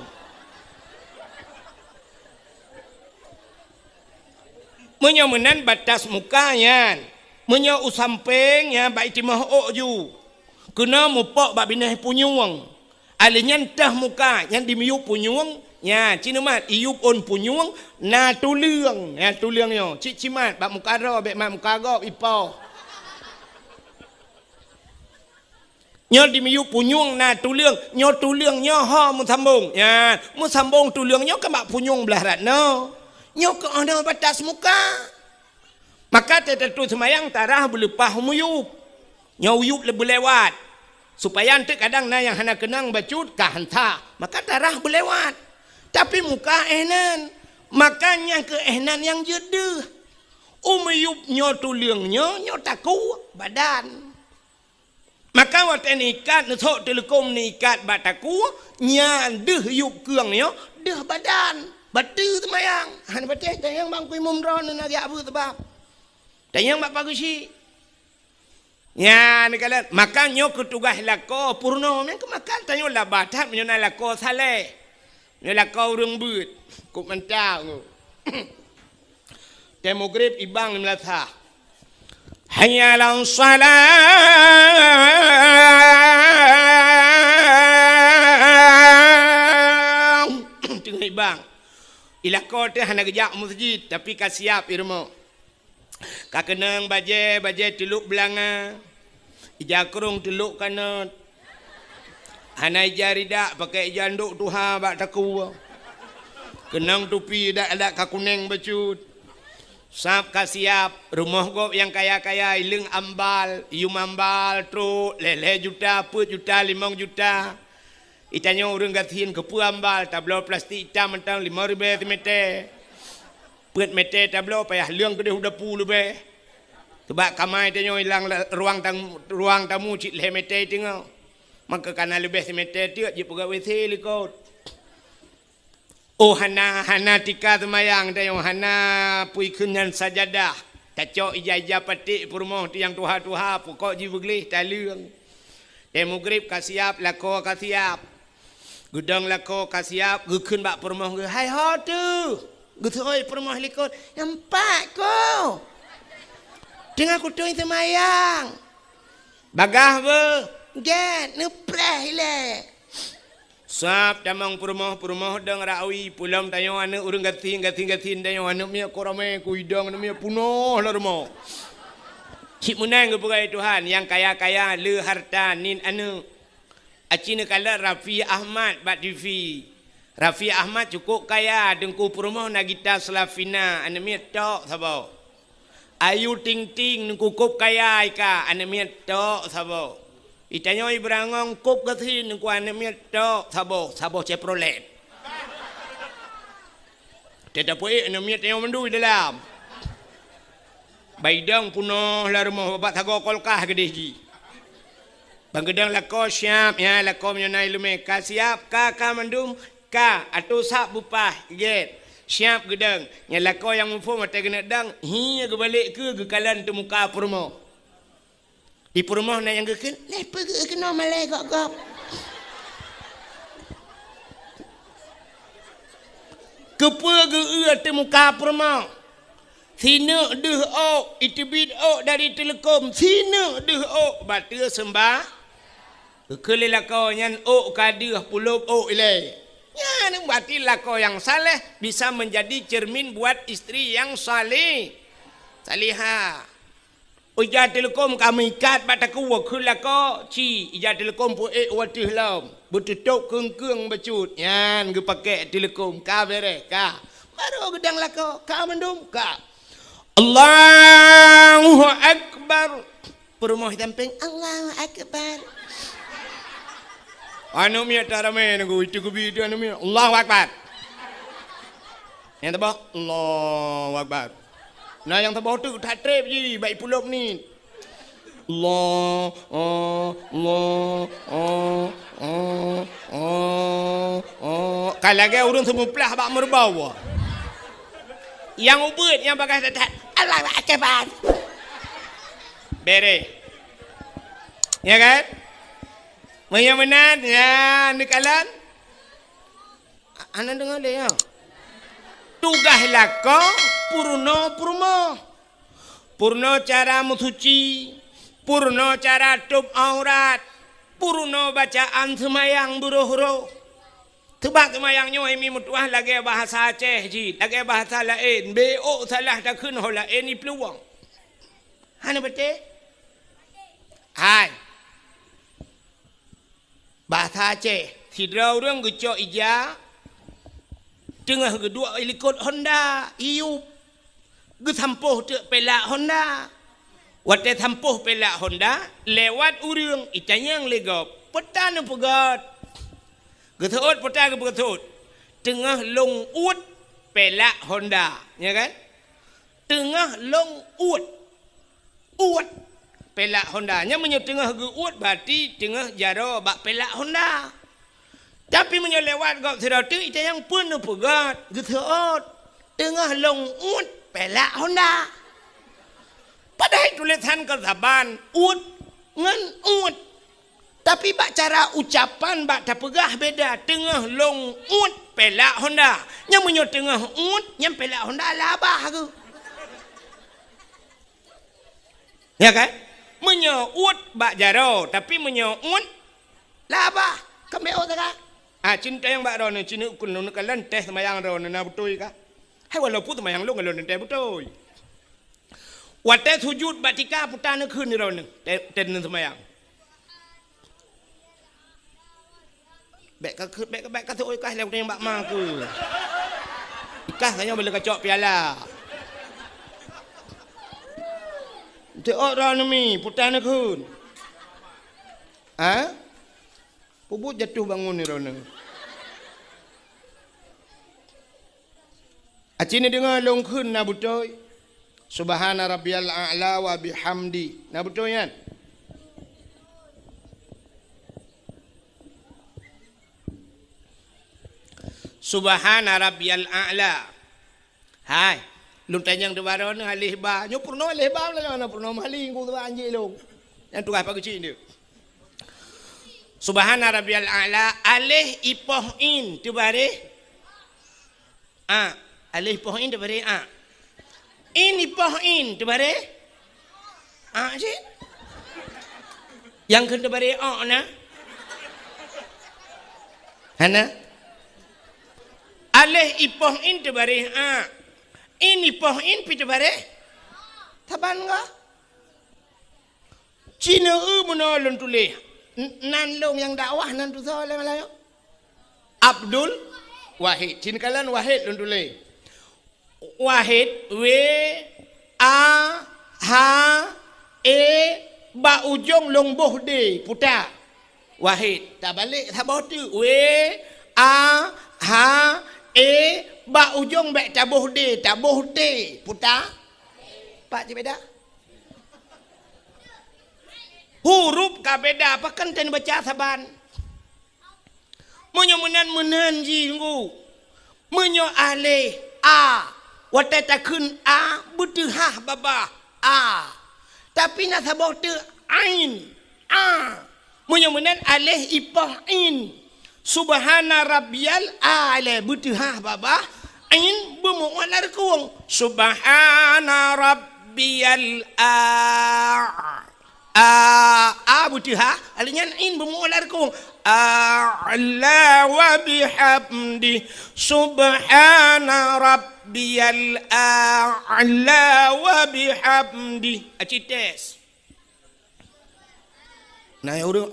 Menyomenan batas mukanya. Menyo usampeng ya ba iti moh ok ju. Kena mupok ba binah punyuang. Alinyan tah muka yang dimiyuk punyuang. Ya cinamat iup on punyung na tuliang ya tuliangnya cimat bak muka ro bek mak muka gop ipo nyo dimiup punyung na tuliang nyo tuliangnya ha mu sambung ya mu sambung tuliangnya ke bak punyung belah ratno nyo ke ana batas muka maka tetu semayang tarah belepah muyup nyo uyup lebih lewat supaya ante kadang na yang hana kenang bacut ka hanta maka tarah belewat. Tapi muka ehnan. Makanya ke ehnan yang jedeh. Umiyup nyo tuliangnya nyo taku badan. Maka waktu nikat nesok telekom nikat bataku nyan deh yup keungnya deh badan. Batu semayang. Han bateh tayang bang kui mumron na dia abu sebab. Tayang bak pagusi. Ya ni kala makan nyo ketugas lako purno men ke makan tanyo la badat menyo na lako saleh. Menyo lako urang beut. Kuk mentau ngo. Demografi ibang melata. Hayya 'alan salah. Tengah ibang. Ilako teh hana gejak masjid tapi kasiap irmo. Kakenang baje teluk belanga. Ija kerung teluk kanan. Hana ija ridak pakai ija nduk tuha bak taku. Kenang tupi dak ada kakuneng becut. Sap kasiap rumah gop yang kaya-kaya ileng ambal, ium ambal, tru, lele juta, put juta, 5 juta. Itanya urang gatin ke pu ambal, tablo plastik hitam mentang 5,000 meter. Put meter tablo payah leung ke dia udah puluh be. Sebab kamai tanya hilang ruang tamu cik le meter tengok. Maka kana lebih meter tiak je pegawai selikot. Oh hana tika semayang tanya hana pui kenyan sajadah. Tacok ija patik purmoh tiang tuha pokok ji beglih talung. Demografi kasiap lako kasiap. Gudang lako kasiap gukun bak purmoh ge hai ho tu. Gutoi purmoh likot nampak ko. Tengah kutoi semayang. Bagah be get nepleh le. Sap damang purmoh deng rawi pulam tayo anu urang gatin tayo anu mia korame kuidang anu mia punoh lah rumah. Cik menang kepada Tuhan yang kaya-kaya le harta nin anu. Acina kala Rafi Ahmad bat TV. Rafi Ahmad cukup kaya dengku purmoh nagita Slavina anu mia tok sabo. Ayu Ting Ting dengku kup kaya ika anu mia tok sabo. Itanya ibrangong kup gatin dengku anu mia tok sabo Chevrolet. Tidak boleh anu mia tayo mendu dalam. Baidang punoh lah rumah bapak tago kolkah gedeh ji. Bangkedang lako siap ya lako menyonai lume ka siap ka mandum ka atau sak bupah get. Siap gedang nya lako yang mufo mata kena dang hi ke balik ke kalan tu muka purmo. Di purmo na yang geken lepa ke kena malai gok. Kepa ge tu muka purmo. Sina deh ok, itibid ok dari telekom. Sina deh ok, batu sembah. Kekelilah kau nyan ok kadah puluh ok ilai. Ya, ni batilah kau yang saleh bisa menjadi cermin buat istri yang saleh. Salihah. Ija telekom kami ikat bataku wakulah kau. Ci, ija telekom pu watih lam. Betutuk keng becut. Yan, gue pakai telekom. Ka bere, ka. Baru gedang lah kau mendum, ka. Allahu Akbar. Perumah tamping Allahu Akbar. Anu mia tarame nagu itu kubi anu mia Allahu Akbar. Yang tabah Allahu Akbar. Nah yang tabah tu tak trip je baik pulop ni. Allah kalau lagi urang semua pelah bak merbau. Yang ubud yang bagas datat Allahu Akbar. Bere. Ya kan? Maya menan ya nikalan. Anak dengar dia. Tugas lako purno cara musuci, purno cara tup aurat, purno bacaan semayang buruh-buruh. Sebab semayangnya ini mutuah lagi bahasa Aceh ji, lagi bahasa lain. BO salah tak kena lain ni peluang. Hana betul? Hai. Bahasa Aceh, sidra orang gecok ija. Tengah kedua ikut Honda, iup. Gesampuh tu pelak Honda. Waktu sampuh pelak Honda, lewat urang itanya yang legap. Petan pegat. Getut petang getut. Tengah long ut pelak Honda, ya kan? Tengah long ut pelak Honda. Nya menye tengah geut berarti tengah jaro bak pelak Honda. Tapi menye lewat gap sedau tu ita yang pun pegat getut. Tengah long ut pelak Honda. Padahal tulisan ke zaban ut ngan ut. Tapi bak cara ucapan bak tapegah beda. Tengah long ut pelak Honda. Yang menyo tengah ut yang pelak Honda labah ke. Ya kan? Menyo ut bak jaro tapi menyo ut labah. Kembeo tak kah? Cinta yang bak ron cina ukun nak kalan teh semayang ron na betul kah? Hai walaupun semayang long alon teh betul. Watai sujud batika putana khun ni ron ten semayang. Bek ka tu oi kah leu yang bak ma ku. Ikah kanya boleh kacok piala. Te ron mi putana khun. Ha? Pubut jatuh bangun ni ron. Acini dengar long khun na betul. Subhana rabbiyal a'la wa bihamdi. Nah betul kan? Subhana rabbiyal a'la. Hai, lu tanyang de baron alih ba. Nyo purno alih ba la na purno maling ku ba anjing long. Yang tugas pagi cini. Subhana rabbiyal a'la alih ipoh in tu bare. Alih ipoh in tu bare ini poin tu bare. Sih. Yang kena bare na. Hana. Alih ipoin tu bare ini poin pi tu bare. Taban ga. Cina menolong tulis. Nan long yang dakwah nan tu soal Melayu. Abdul Wahid. Cina kalan Wahid long tulis. Wahid W A H E ba ujung long boh D putar Wahid tak balik tak boh tu W A H E ba ujung baik tak boh D putar pak je beda huruf ka beda apa kan ten baca saban menyo menan ji nggu menyo alih a watai takun a butuh baba a tapi nak sabah tu ain a menyemenan alih ipah in subhana rabbiyal a'la butuh baba ain bermualar kuang subhana rabbiyal butuh alihnya in bermualar kuang a'la wa bihamdi subhana rabbiyal a'la wa bihamdi acites nah orang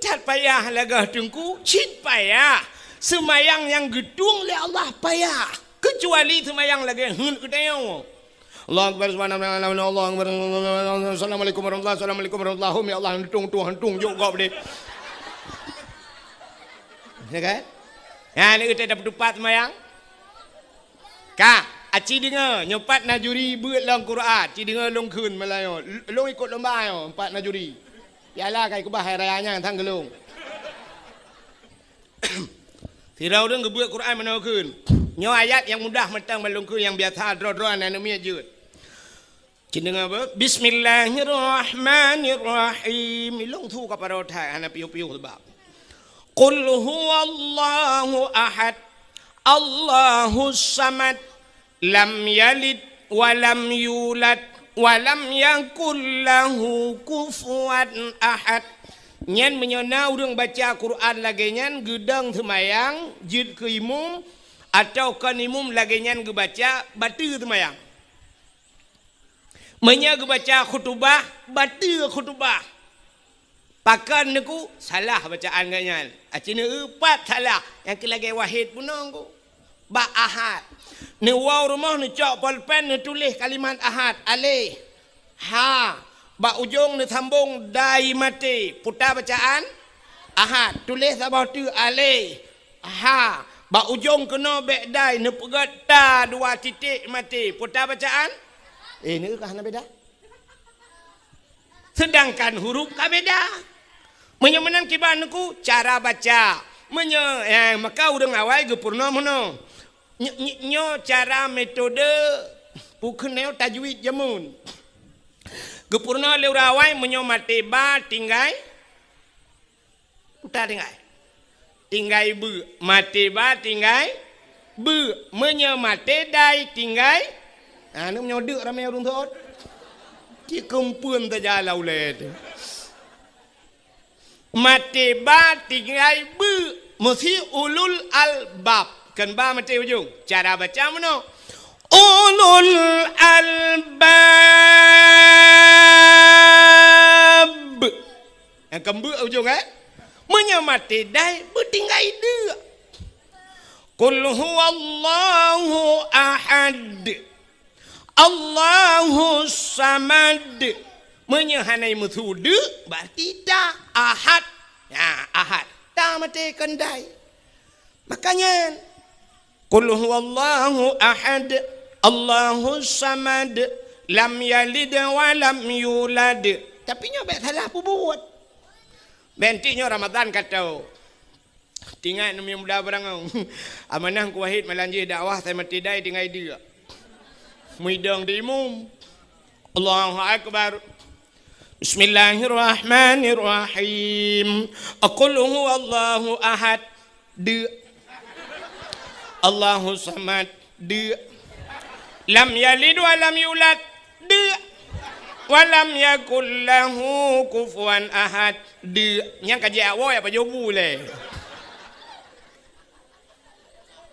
tak payah lagah tungku cit payah semayang yang gedung le Allah payah kecuali semayang lagi hun ketayang Allah akbar subhanallah Allah akbar assalamualaikum warahmatullahi ya Allah hantung juga boleh ya kan ya ni kita dapat tupat semayang kah aci dengar nyopat najuri buat dalam Quran aci dengar long khun Melayu long ikut lomba yo empat najuri yalah kai kubah hari rayanya thang gelung Firau dia ngebuat Quran mana khun nyo ayat yang mudah mentang long khun yang biasa dro-droan anu mi ajut cin dengar apa bismillahirrahmanirrahim long thu ka parotai ana piu-piu sebab qul huwallahu ahad Allahus samad lam yalid walam yulad walam yakul lahu kufuwan ahad nyen menyona urang baca Quran lagi nyen gedang semayang jid ke imum atau kan imum lagi nyen gebaca batu semayang menya gebaca khutbah batu khutbah pakan niku salah bacaan ganyan acina empat salah yang kelagi wahid punong ku ba ahad ni waw rumah ni cok pulpen ni tulis kalimat ahad alih ha ba ujung ni sambung dai mati putar bacaan ahad tulis sabah tu alih ha ba ujung kena bek dai ni pegat ta dua titik mati putar bacaan ni kah na beda sedangkan huruf ka beda menyemenan kibanku cara baca maka urang awal ge purna mono nyo cara metode bukan neo tajwid jamun Gepurna le urawai menyomate ba tinggai putar tinggai bu mate ba tinggai bu menyomate dai tinggai nu menyodek ramai orang thot ki kempuan saja laule mate ba tinggai bu mesti ulul albab kan ba mate ujung cara baca mana ulul albab yang kembu ujung menyamati dai bertinggai dia qul huwallahu ahad Allahu samad menyahanai methude berarti dah ahad ya ahad dah mati kendai makanya qul huwallahu ahad Allahu samad lam yalid wa lam yulad tapi nyobek salah apa buat bentinya Ramadan kata tinggal nami muda barang amanah ku wahid melanjih dakwah saya mati dai tinggal dia muidang di imam Allahu akbar Bismillahirrahmanirrahim aqul huwallahu ahad de Allahu samad de lam yalid wa lam yulad de walam yakul lahu kufuwan ahad de yang kaji awak apa jobu le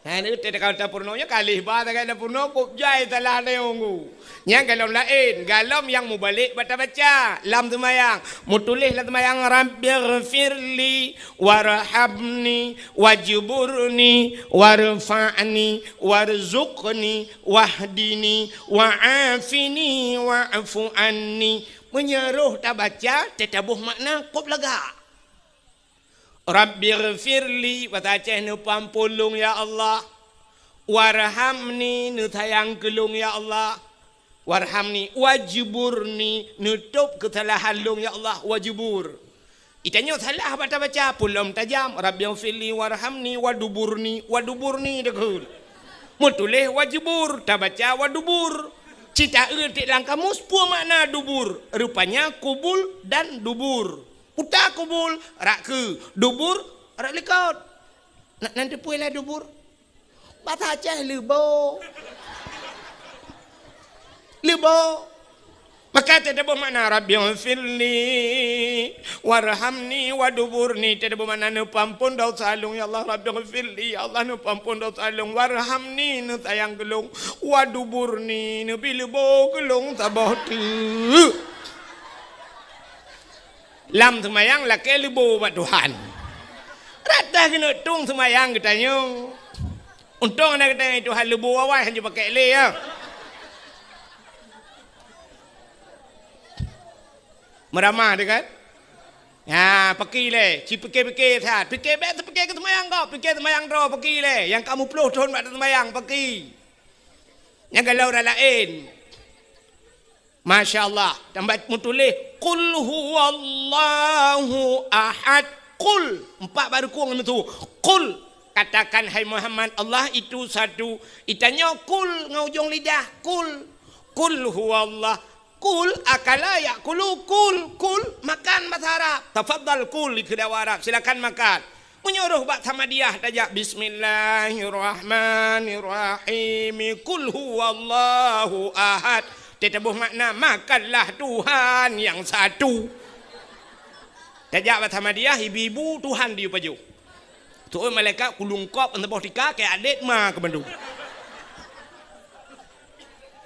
ni tete kata purnonya kalih ba tak ada purno kop jai salah neongu yang kalau lain galam yang mubalik baca lam tumayang mutulis lam tumayang rabbighfirli warhamni wajburni warfa'ni warzuqni wahdini wa'afini wa'fu anni menyeruh tak baca tetabuh makna kop lega Rabbighfirli baca nu pampulung ya Allah warhamni nu tayang kelung ya Allah warhamni wajburni nutup kesalahan lung ya Allah wajbur itanya salah baca pulum tajam Rabbighfirli warhamni waduburni dekul mutulih wajbur tak baca wadubur cita eutik lang kamus pu makna dubur rupanya kubul dan dubur putar kubul rak ke dubur rak lekot nanti puilah dubur bata cah lebo maka tidak bermakna Rabbighfirli warhamni waduburni tidak bermakna nu pampun dosa alung ya Allah Rabbighfirli ya Allah nu pampun dosa alung warhamni nu sayang gelung waduburni nu bilebo gelung tabah tu lam semayang laki libu buat Tuhan rata kena tung semayang katanya untung nak kata Tuhan libu awal hanya pakai le ya meramah dia kan ya pergi le si pergi saat pergi bet pergi ke semayang kau pergi semayang ro pergi le yang kamu puluh tahun buat semayang pergi yang kalau orang lain Masya Allah tambah mutulih qul huwallahu ahad qul empat baru kurang itu qul katakan hai Muhammad Allah itu satu itanya qul ngaujung lidah qul huwallah qul akala yakulu qul makan bahasa Arab tafadhal qul kedua Arab silakan makan menyuruh bak sama dia tajak bismillahirrahmanirrahim qul huwallahu ahad tetabuh makna makanlah Tuhan yang satu. Tajak sama dia ibu Tuhan dia paju. Tu malaikat kulungkop antebah tika ke adik ma ke bandung.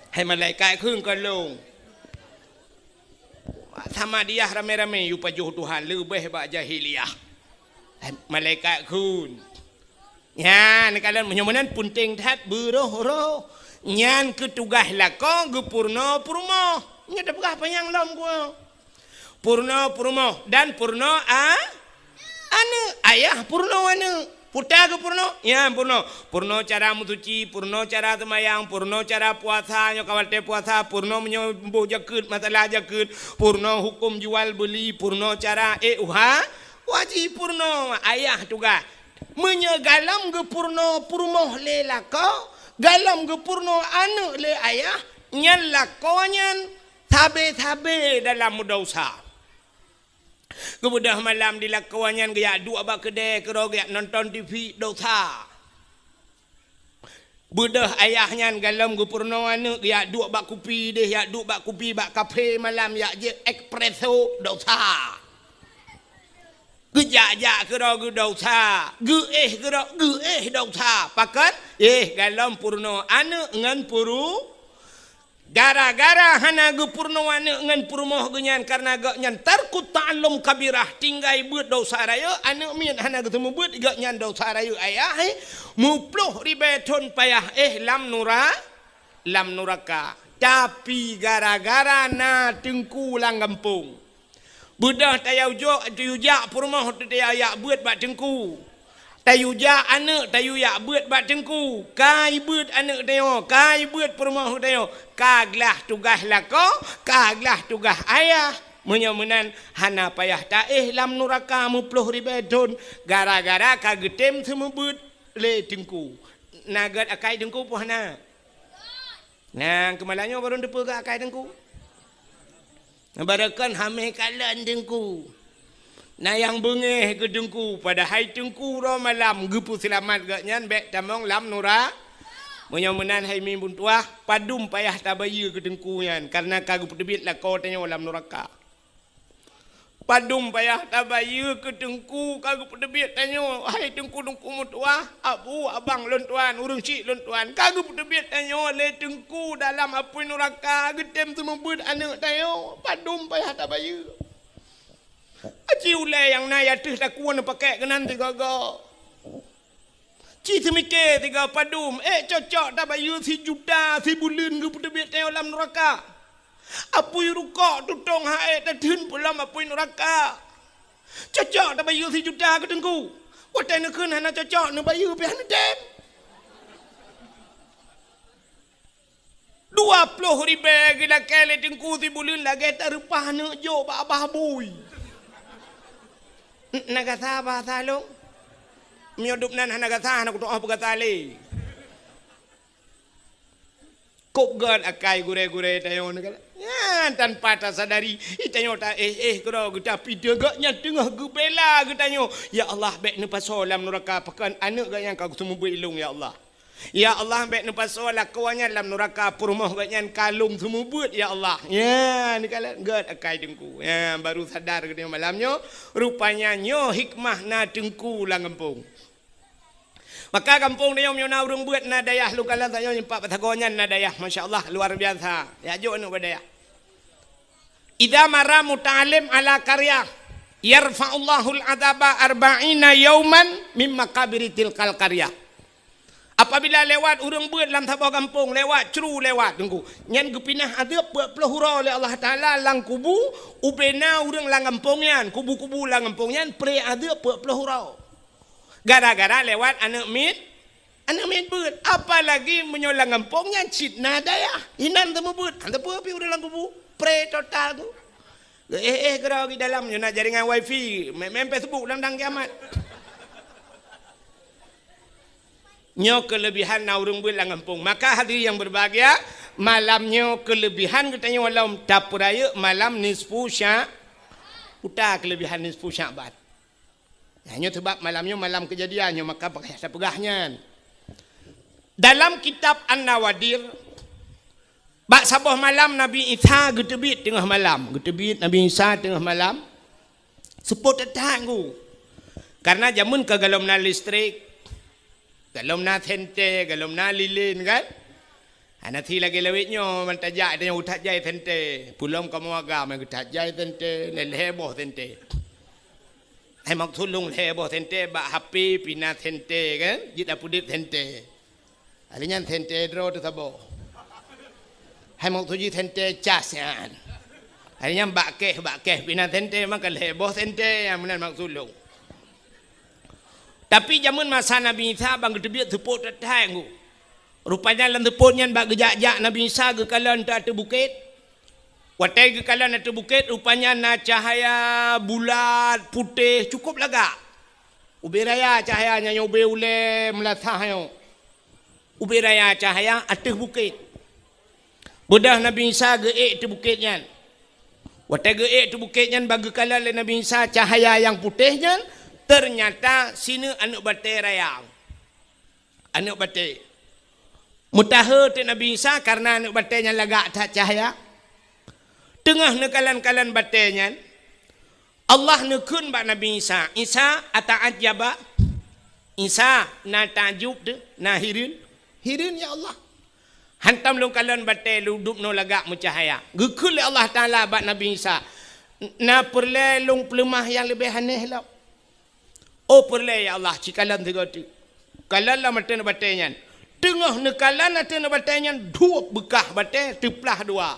Hai malaikat keung kalung. Sama dia rame-rame yu paju Tuhan lebih bak jahiliyah. Malaikat keung. Ya, ni kalian menyomanan punting tat beroh-roh. Nyan ketugas lako gepurno purmo nya dah berapa yang lom gua purno dan purno anu ayah purno anu putar ke purno ya purno cara mutuci purno cara semayang purno cara puasa nya kawal te puasa purno menyembuh jakut masalah jakut purno hukum jual beli purno cara wajib purno ayah tugas menyegalam gepurno purmo lelako galam gepurno anu le ayah nyan lakonyan Tabe-tabe dalam dosa. Kemudian malam dilakuannya gaya dua bak kedai kero gaya nonton TV dosa. Bedah ayahnya galam gupurno anu gaya dua bak kopi deh ya dua bak kopi bak kafe malam ya je espresso dosa. Gejak-jak kero gu dosa. Gu dosa. Pakat galam purno anu ngan puru gara-gara hana ge purnawana ngan purmoh genyan karena gak nyan tarku ta'allum kabirah tinggai beut dosa raya anu min hana ge temu beut gak nyan dosa raya ayah mupluh ribeton payah lam nuraka tapi gara-gara na tengku lang kampung budah tayau jo tuyujak purmoh tayau beut bak tengku tayuja anak tayu ya beut bak tengku kai beut anak tayo kai beut perumah tayo kaglah tugas lako kaglah tugas ayah menyamunan hana payah ta lam nuraka mupluh ribedon gara-gara kagetem semua beut le tengku nagat akai tengku puh hana nah kemalannya baru depa ke akai tengku barakan hameh kalan tengku nah yang bengeh ke tengku pada hai tengku ro malam gepu selamat gak nyan bek tamong lam nura menyamunan hai mimbun tuah padum payah tabaya ke tengku yan karena kagu pedebit lah kau tanya lam nuraka padum payah tabaya ke tengku kagu pedebit tanya hai tengku mutuah abu abang lon tuan urang cik lon tuan kagu pedebit tanya le tengku dalam apui nuraka getem semebut anak tayo padum payah tabaya Aci ulai yang na yatih tak kuan pakai kenan tiga go. Ci semike tiga padum. Cocok tak bayu si juta si bulan ke putebit teo lam neraka. Apui rukok tutong hae tadun pulam apui neraka. Cocok tak bayu si juta ke tengku. Watai nak kena hana cocok nak bayu pian dem. 20,000 kita kele tengku si bulan lagi terupah nak jo abah bui. Nagasah bahasa lo miudup nan nagasah nak tu apa kata le kok gad akai gure-gure tayo nak ya tanpa tak sadari itanyo ta kero kita pide gaknya tengah gebela getanyo ya Allah bek ne pasolam neraka pakan anak gak yang kau semua ilung ya Allah ya Allah bek ne pasola kawannya dalam neraka purmoh gaknya kalung semua buat ya Allah ya ni kala gad akai tengku ya baru sadar ke malamnya rupanya nyo hikmah na tengku lang kampung maka kampung dia na urang buat na dayah lu kala tayo nyempak patagonyan na dayah masyaallah luar biasa ya jo nu badaya idza mara muta'alim ala qaryah yarfa'ullahu al-adaba 40 yawman mimma kabiri tilkal qaryah. Apabila lewat urang buat dalam tabah kampung lewat ceru lewat tunggu nyan gepinah ada pelahura oleh Allah Taala lang kubu ubena urang lang kampungnya kubu-kubu lang kampungnya pre ada pelahura gara-gara lewat anak mit buat apalagi menyolang kampungnya citna daya hinan temu buat anda pi urang lang kubu pre total tu gerau di dalam nak jaringan wifi main Facebook landang kiamat. Nyo kelebihan na urang buat lang kampung. Maka hadirin yang berbahagia, malamnya kelebihan katanya walau tapuraya malam nisfu syak. Uta kelebihan nisfu Sya'ban. Hanya sebab malamnya malam kejadiannya maka pakai pegahnya. Dalam kitab An-Nawadir bak sabah malam Nabi Isa getebit tengah malam. Getebit Nabi Isa tengah malam. Seput tetanggu. Karena jamun kegalom na listrik galom na tente, galom na lilin kan? Nanti lagi lewitnya mentajak dia utak jai tente, pulang kamu agak mengutak jai tente, leleboh tente. Mak tulung leleboh tente, bak happy pina tente kan? Jika pudip tente, alinya tente dro tu sabo. Mak tuji tente casyan, alinya bak keh pina tente, maka leleboh tente yang mana mak tulung. Tapi zaman masa Nabi Isa bang gedebit tepuk tetanggu. Rupanya dalam tepuknya bak gejak-jak Nabi Isa ke kalan tak ada bukit. Watai ke kalan ada bukit rupanya na cahaya bulat putih cukup laga. Ubi raya cahayanya nyobe ule melatah yo. Ubi raya cahaya atas bukit. Budah Nabi Isa geek tu bukitnya. Waktu geek tu bukitnya bagi kala le Nabi Isa cahaya yang putihnya, ternyata sini anak batai rayang. Anak batai. Mutaha tu Nabi Isa karena anak batainya lagak tak cahaya. Tengah nekalan-kalan batainya, Allah nekun bak Nabi Isa. Isa ata'ajaba. Isa na tajub tu, na hirin. Hirin ya Allah. Hantam lu kalan batai lu duduk no lagak mencahaya. Gekul Allah Ta'ala bak Nabi Isa. Na perle lung pelemah yang lebih aneh lah. Oh perle ya Allah. Cikalan tiga tu. Kalan lah mata na batainya. Tengah nekalan mata na batainya. Dua bekah batai. Teplah dua.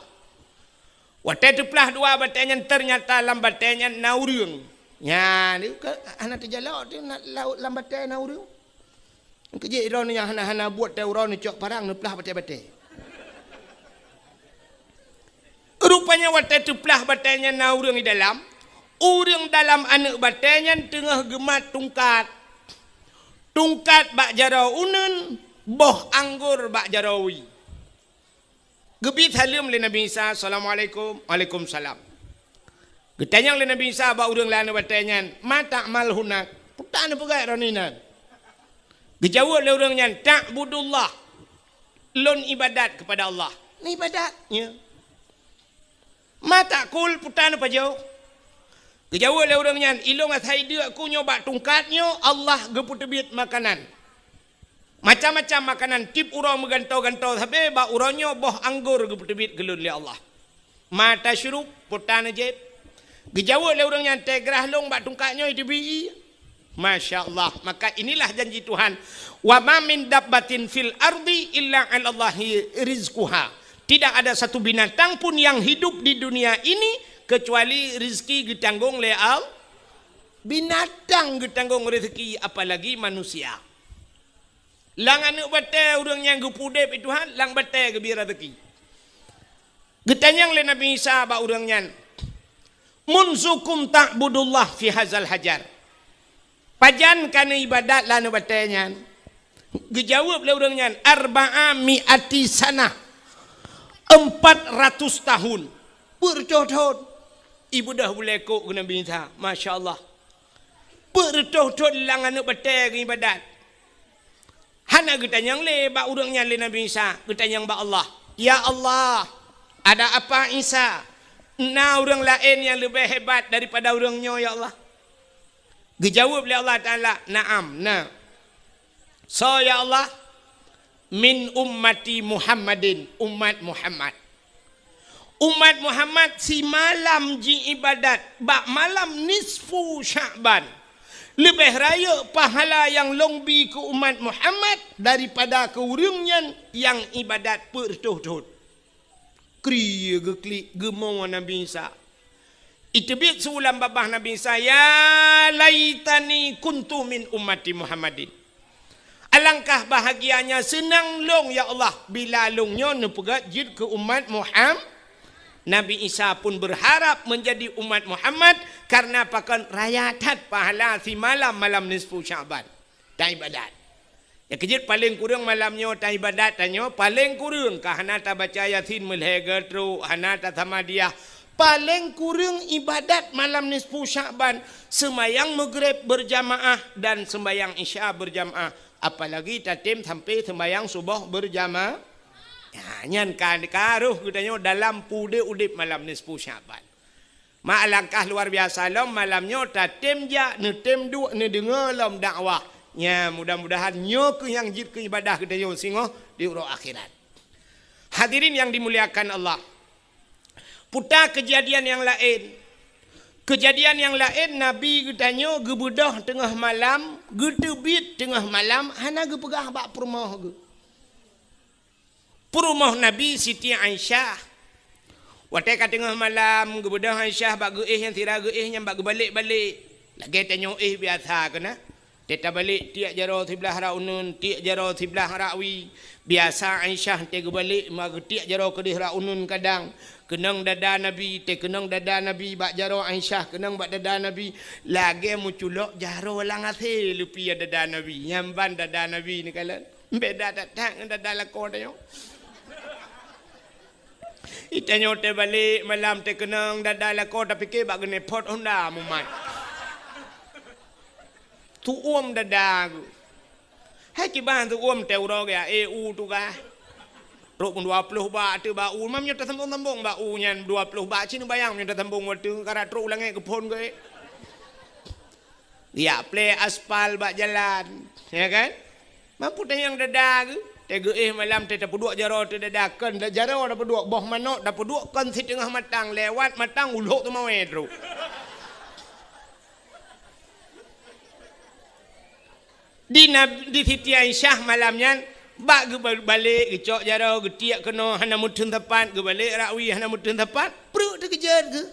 Waktu teplah dua batainya. Ternyata lam batainya naurung. Ya, ni anak terjalak tu nak laut lam batai naurung. Kejik orang yang hana-hana buat tahu orang ni cok parang ni pelah batai-batai. Rupanya waktu tu pelah batainya na orang di dalam. Orang dalam anak batainya tengah gemat tungkat. Tungkat bak jarau unun, boh anggur bak jarawi. Gebit halim le Nabi Isa, Assalamualaikum, Waalaikumsalam. Getanyang le Nabi Isa bak orang lain batainya, mata mal hunak. Putan pegai roninan. Dijawab oleh orangnya, ta'budullah. Lon ibadat kepada Allah. Ini ibadatnya. Mata kul putan apa jauh? Dijawab oleh orangnya, ilong athai dia aku nyoba tungkatnya, Allah geputebit makanan. Macam-macam makanan. Tip urang megantau-gantau. Tapi bak urangnya boh anggur geputebit gelun oleh Allah. Mata syuruk putan ajaib. Dijawab oleh orangnya, tegrah long bak tungkatnya itu bi. Masya Allah. Maka inilah janji Tuhan. Wa ma min dabbatin fil ardi illa 'ala Allahi rizquha. Tidak ada satu binatang pun yang hidup di dunia ini kecuali rezeki ditanggung oleh Allah. Binatang ditanggung rezeki, apalagi manusia. Lang anak batai orang yang gepudep itu Tuhan, lang batai gebi rezeki. Getanyang oleh Nabi Isa ba orangnya. Munzukum ta'budullah fi hazal hajar. Pajan kana ibadat lah nu batanya. Gejawab le orangnya arba'a mi'ati sana. 400 tahun. Bertahun-tahun. Ibu dah boleh kok ke Nabi Isa. Masya Allah. Bertahun-tahun lang anak batai ke ibadat. Hana getanyang le ba orangnya le Nabi Isa. Getanyang ba Allah. Ya Allah. Ada apa Isa? Na orang lain yang lebih hebat daripada orangnya ya Allah. Dijawab oleh Allah Ta'ala, na'am, na. So ya Allah, min ummati Muhammadin, umat Muhammad. Umat Muhammad si malam ji ibadat, bak malam nisfu Sya'ban. Lebih raya pahala yang longbi ke umat Muhammad daripada ke urangnya yang ibadat bertuh-tuh. Kriya geklik gemau Nabi Isa. Itibit seulam babah Nabi Isa, ya laitani kuntu min ummati Muhammadin. Alangkah bahagianya senang long ya Allah bila longnya nepegat jid ke umat Muhammad. Nabi Isa pun berharap menjadi umat Muhammad karena pakan rayatat pahala si malam nisfu Sya'ban. Tak ibadat. Ya kejit paling kurang malamnya tak ibadat tanya paling kurang kahana ta baca Yasin melhega tru hana ta Tamadiyah. Paling kurang ibadat malam nisfu Sya'ban sembayang maghrib berjamaah dan sembayang isya berjamaah, apalagi tatim sampai sembayang subuh berjamaah. Ya nyan kan karuh katanya dalam pude udip malam nisfu Sya'ban. Ma alangkah luar biasa lom malamnya tatim ja netem du ne dengar lom dakwah. Ya mudah-mudahan nyo ke yang jid ke ibadah katanya singo di urang akhirat. Hadirin yang dimuliakan Allah. Putar kejadian yang lain. Kejadian yang lain Nabi katanya gebedah tengah malam, getebit tengah malam, hana gepegah bak perumah ge. Perumah Nabi Siti Aisyah. Waktu kat tengah malam gebedah Aisyah bak geih yang tira geih yang bak balik-balik. Lagi tanya biasa kena. Teta balik tiak jaro sebelah raunun, tiak jaro sebelah rawi. Biasa Aisyah tega balik mag tiak jaro kedih raunun kadang. Kenang dada Nabi, te kenang dada Nabi bak jaro Aisyah, kenang bak dada Nabi. Lagi muculok jaro lang ate lupi dada Nabi. Nyamban dada Nabi ni kalian. Beda datang dada lakon dia. Itanya te balik malam te kenang dada la ko tapi ke bak gene pot Honda mumat. Tu dada ku. Hai ki ban tu te uro ga EU tu ga. Rok 20 ba tu ba mam nyota sambung-sambung ba nyan 20 ba cini bayang nyota sambung watu karat rok langai ke pon ge. Ya play aspal ba jalan, ya kan? Mampu tayang dada ku. Tega malam te tapuduk jaro te dadakan da jaro da peduk boh manok da peduk kan si tengah matang lewat matang uluk tu mau edru. Di Siti Aisyah malamnya bak ge balik ge cok jaro ge tiak kena hana mutun tepat ge balik rakwi hana mutun tepat perut te kejet ge.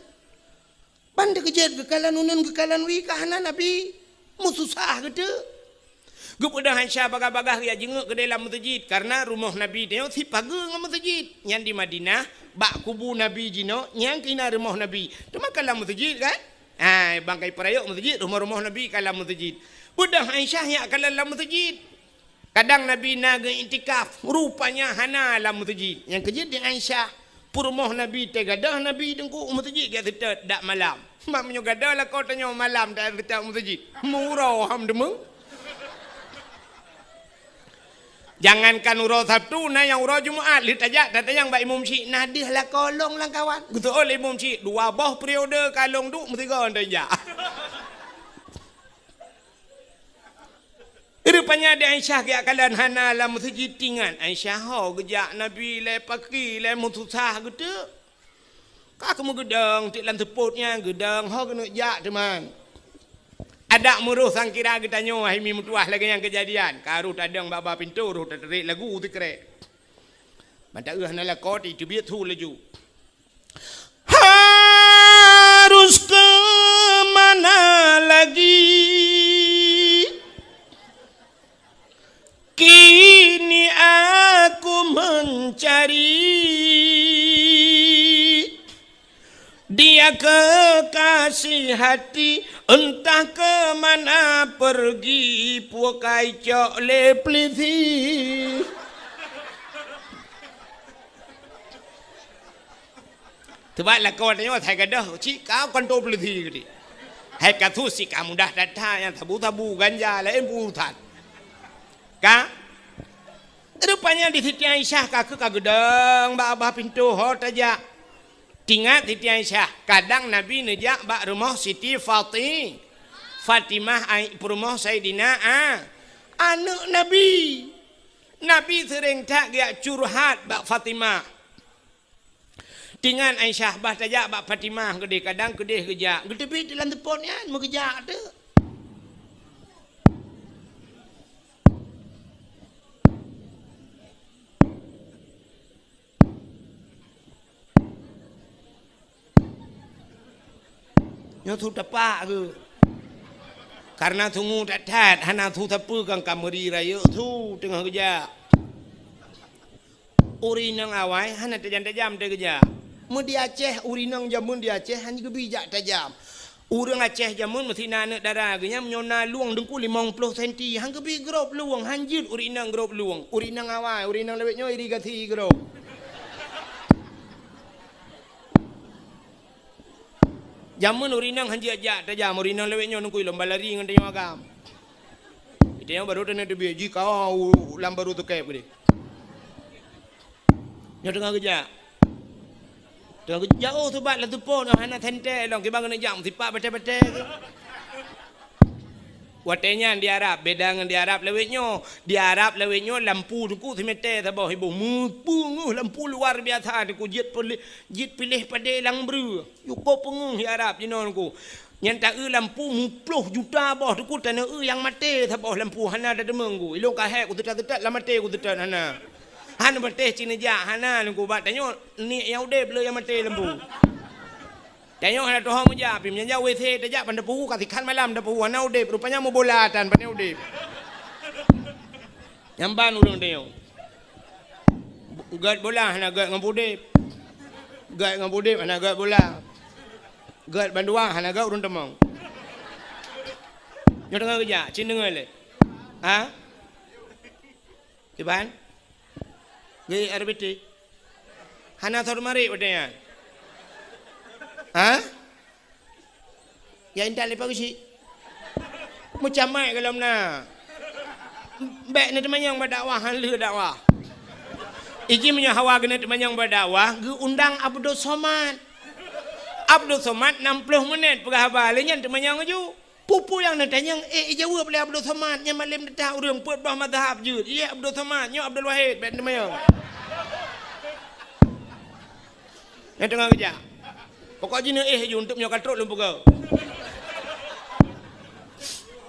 Pan te kejet ge kalan unun ge kalan wi ka hana nabi mususah ge te. Gupada Aisyah bagah-bagah ya jenguk ke dalam masjid karena rumah Nabi dia si pagar dengan masjid yang di Madinah bak kubu Nabi jino yang kena rumah Nabi tu makalah masjid kan bangkai perayuk masjid rumah-rumah Nabi kalah masjid budak Aisyah yang kalah masjid kadang Nabi naga intikaf rupanya hana dalam masjid yang kejadian di Aisyah rumah Nabi tegadah Nabi dengku masjid dia tetap dak malam maknya gadah lah kau tanya malam dak tetap masjid murah ham demeng. Jangankan urau Sabtu na yang urau Jumaat li tajak tata yang ba imam syik nadih lah kolong lah kawan. Betul imam syik dua boh periode kalong tu mesti kau tajak. Rupanya ada Aisyah ke akalan hana lah masjid tingan. Aisyah ho gejak Nabi le paki le mutusah gitu. Kak kamu gedang tik lan teputnya gedang ho kena jak teman. Ada muruh sang kira kita nyoh hai mi mutuah lagi yang kejadian. Karu tadang baba pintu ruh terik lagu tu kere. Mata nala kot itu biar tu laju. Harus ke mana lagi? Kini aku mencari dia kekasih hati entah ke mana pergi pukai cok le plisi. Sebablah kau tanya saya kata cik kau kontrol plisi gini. Hai kata si kamu dah datang yang tabu-tabu ganja lain burutan. Kak rupanya di Siti Aisyah kakak kagedang bah pintu hot aja. Tingat Siti Aisyah, kadang Nabi nejak bak rumah Siti Fatimah rumah Sayyidina anak Nabi. Nabi sering tak dia curhat bak Fatimah. Tingat Aisyah bah tajak bak Fatimah gede kadang gede gejak. Gede bi dalam teleponnya mau gejak tu. Yang tu tepak ke. Karena tunggu tak tat, hana tu tepu kang kameri raya tu tengah kerja. Urinang awai hana tajam-tajam dia kerja. Mun di Aceh urinang jamun di Aceh hanya gebijak tajam. Urang Aceh jamun mesti nanak darah genya menyona luang dengku 50 cm. Hang gebi grop luang hanjit urinang grop luang. Urinang awai, urinang lewetnya irigasi grop. Jamun urinang hanji aja tajam urinang lewetnya nungkui lomba lari dengan dia agam. Itu yang baru tanya dia biji kau lambaru tu kayak begini. Yang tengah kerja. Tengah kerja jauh tu bat lah tu pun anak tente long kibang kena jam sipak betul-betul. Watenya di Arab beda dengan di Arab lewetnya. Di Arab lewetnya lampu tu ku semete tabah ibu mupu lampu luar biasa tu jit pilih pada lang bru. Yuko pengung di Arab jinon ku. Yang tak lampu 10 juta bah tu ku tanah yang mati tabah lampu hana ada demeng ku. Ilong kahek ku tetat la mati ku tetat hana. Hana mati cina ja hana ku bat tanyo ni yang udah bela yang mati lampu. Tanya hana toh meja pim nyanja WC tajak pada puhu katikan malam dah puhu hana udip rupanya mau bolatan pada udip. Nyamban ulun tanya. Gad bola hana gad ngam udip. Gad ngam udip hana gad bola. Gad banduang hana gad urun temang. Nyo tengah kerja cin dengar le. Ha? Iban? Ge RBT. Hana thor mari padanya. Ha? Ya indah lepas usi. Macam mai kalau mana. Baik ni teman yang berdakwah, halu dakwah. Iji punya hawa kena teman yang berdakwah, undang Abdul Somad. Abdul Somad 60 minit pegah balik yang teman yang aju. Pupu yang nak tanya, jawab boleh Abdul Somad, yang malam datang orang buat bah mazhab je. Ya Abdul Somad, ya Abdul Wahid, baik teman yang. Yang tengah kerja. Pokok jina je untuk punya katruk lu pukul.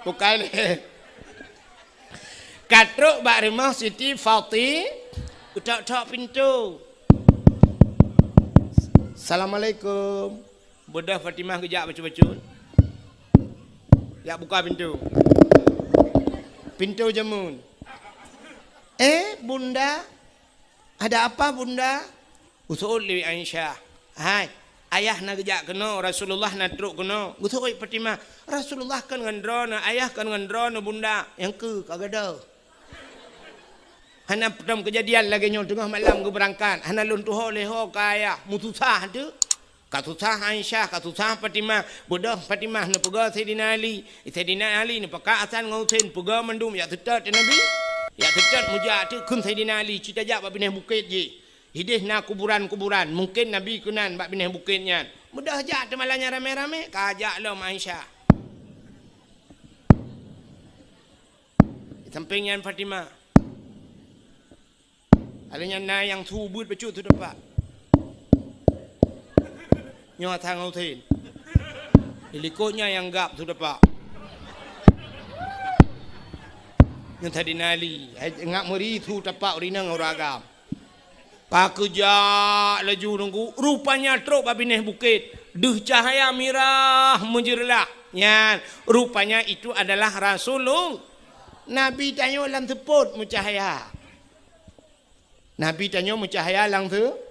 Bukan katruk bak rumah Siti Fatih utak-utak pintu. Assalamualaikum. Budak Fatimah kejap baca-baca. Ya buka pintu. Pintu jamun. Bunda. Ada apa bunda? Usul li Aisyah. Hai, ayah nak kejap kena, Rasulullah nak teruk kena. Usul Fatimah. Rasulullah kan ngandrona, ayah kan ngandrona bunda. Yang ke kagada. Hana pertama kejadian lagi nyo tengah malam ke berangkat. Hana luntuh leho ke ayah. Mutusah tu. Katusah Aisyah, katusah Fatimah. Budak Fatimah ni pega Sayyidina Ali. Sayyidina Ali ni pakai asan ngausin pega mendum ya tetat Nabi. Ya tetat mujak tu kun Sayyidina Ali cita jak bab binah bukit je. Hidih na kuburan-kuburan. Mungkin Nabi kunan bab binah bukitnya. Mudah jak temalanya rame-rame kajak lo Aisyah. Sampingnya Fatimah. Alanya na yang subut becut tu dapat. Nyo thang ngau thin. Ilikotnya yang gap tu dapat. Yang tadi nali, ngak meri tu dapat rinang oragam. Pak kerja laju nunggu, rupanya truk babineh bukit. Duh cahaya mirah menjerlah. Yan, rupanya itu adalah Rasulullah. Nabi tanya lang teput mucahaya. Nabi tanya mucahaya lang tu.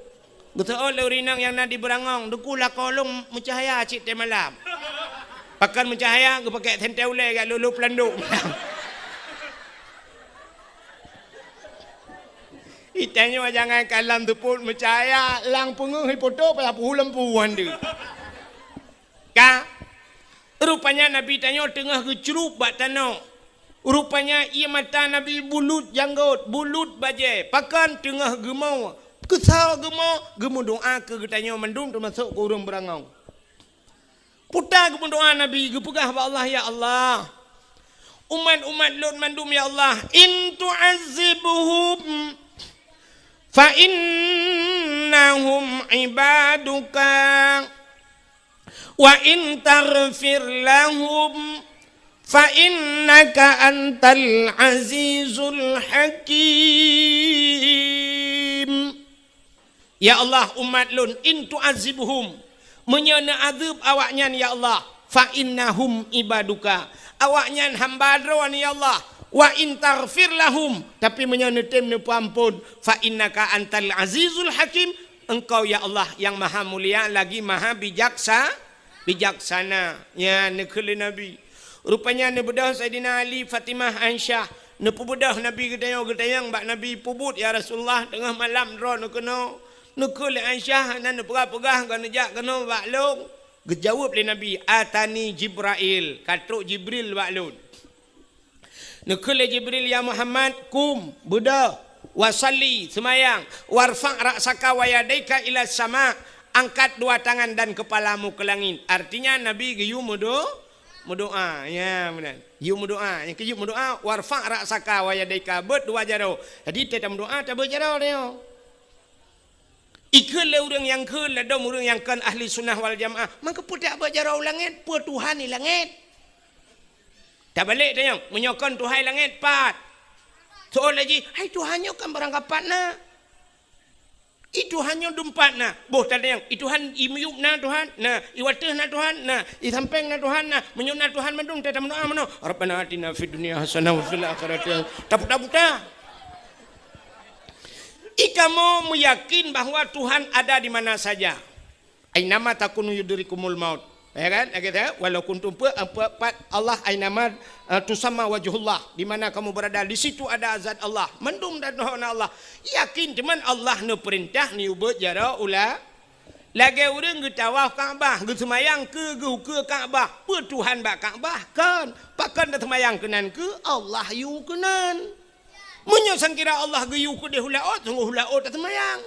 Betul rinang yang nak diberangong. Dukulah kolong mucahaya cik teh malam. Pakan mucahaya aku pakai tentel le kat lulu pelanduk. Itanya jangan kalam teput mucahaya lang pengung hipoto pada lampuan dia. Ka rupanya Nabi tanya tengah kecerup bak tanah. Rupanya ia mata Nabi bulut janggut, bulut baje. Pakan tengah gemau. Kesal gemu doa ke getanya mendung termasuk ke urang berangau. Putar gemu doa Nabi, gepegah ba Allah ya Allah. Umat-umat Lut mandum ya Allah, in tu'azzibuhum fa innahum ibaduka wa in taghfir lahum fa innaka antal azizul hakim. Ya Allah umat Lut in tu'azibuhum menyana azab awaknya ya Allah fa innahum ibaduka awaknya hamba dron ya Allah wa in taghfir lahum tapi menyana temne ampun fa innaka antal azizul hakim engkau ya Allah yang maha mulia lagi maha bijaksana ya nekele Nabi rupanya ne bedah Sayyidina Ali Fatimah Aisyah ne pubudah Nabi gedayang bak Nabi pubut ya Rasulullah tengah malam dron kena Nukul Aisyah nan pegah-pegah kan jak kena baklung. Gejawab le Nabi, atani Jibril, katruk Jibril baklun. Nukul Jibril ya Muhammad kum buda wasalli semayang warfa' ra'saka wa yadaika ila sama angkat dua tangan dan kepalamu ke langit. Artinya Nabi giyu berdoa ya benar. Yu berdoa, yang keju berdoa warfa' ra'saka wa yadaika berdua jaro. Jadi kita berdoa tak berjaro dia. Ikut orang yang ke ladang orang yang kan ahli sunnah wal jamaah. Maka putak berjarau langit, pu Tuhan ni langit. Tak balik dia yang menyokong Tuhan langit pat. Soal lagi, hai Tuhannya kan berangkapan na. Itu hanya dumpat na. Boh tadi yang itu han imyuk na Tuhan, na iwateh na Tuhan, na isampeng na Tuhan, na menyuk na Tuhan mendung tata mendoa meno. Rabbana atina fid dunya hasanah wa fil akhirati taput-taput. Ikamu meyakin bahwa Tuhan ada di mana saja. Ainama takunu yudrikumul maut. Ya kan? Kita walau kuntum Allah ainama tusamma wajhullah, di mana kamu berada di situ ada zat Allah. Mendum dan Allah. Yakin cuman Allah nu perintah ni ubet jara ula. Lagi orang ke tawaf Kaabah, ke semayang ke Kaabah. Apa Tuhan bak Kaabah kan? Pakan dah semayang kenan ke Allah yu kenan. Menyosang kira Allah ge yu ke dia hulaot, sungguh hulaot dah semayang.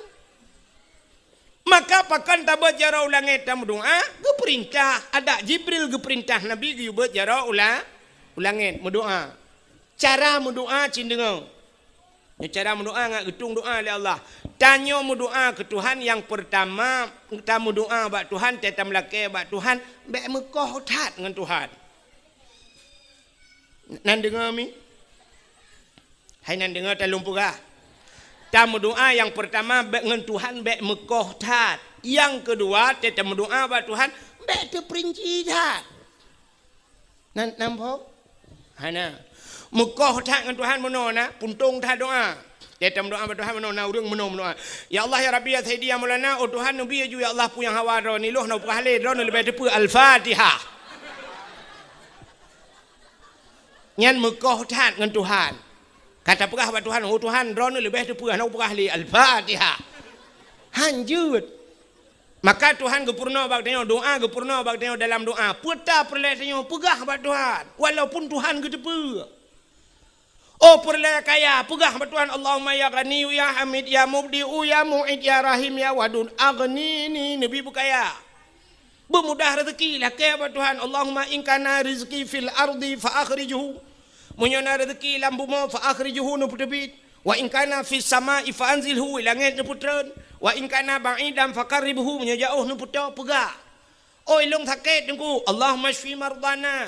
Maka pakan tabat jara ulang etam doa, ke perintah. Ada Jibril ke perintah Nabi ke yubat jara ulang et berdoa. Cara berdoa cindengau. Cara berdoa ngak getung doa oleh Allah. Tanya berdoa ke Tuhan yang pertama, kita berdoa bak Tuhan, kita melaki bak Tuhan, bak Mekah tat dengan Tuhan. Nan dengar mi? Hai nan dengar talung purah. Kita berdoa yang pertama bak dengan Tuhan, bak Mekah tat. Yang kedua, kita berdoa bak Tuhan, bak terperinci tat. Nan nampak? Hana. Mekah tat dengan Tuhan menona, puntung tat doa. Kita berdoa kepada Tuhan menona urang menona. Ya Allah ya Rabbi ya Sayyidi ya Maulana, oh Tuhan Nabi ya Allah pu yang hawa ro ni loh na pahle ro lebih depu Al-Fatihah. Nyan Mekah tat dengan Tuhan. Kata perah kepada Tuhan, oh Tuhan ro lebih depu na pahle Al-Fatihah. Hanjut. Maka Tuhan gepurna bak tanya doa gepurna bak tanya dalam doa. Puta perle tanya pegah kepada Tuhan. Walaupun Tuhan gedepu. Oh perle kaya pegah kepada Tuhan. Allahumma ya Ghani ya Hamid ya Mubdi'u ya Mu'id ya Rahim ya Wadud. Aghnini Nabi berkaya. Bermudah rezeki lah kaya kepada Tuhan. Allahumma in kana rizqi fil ardi fa akhrijuhu. Munyana rezeki lam bumi fa akhrijuhu nu putebit. Wa in kana fis sama'i fa anzilhu langit nu putreun. Wa in kana ba'idan fa qarribhu menyajauh nu putra pegah. Oi long sakit dengku. Allahumma shfi mardana.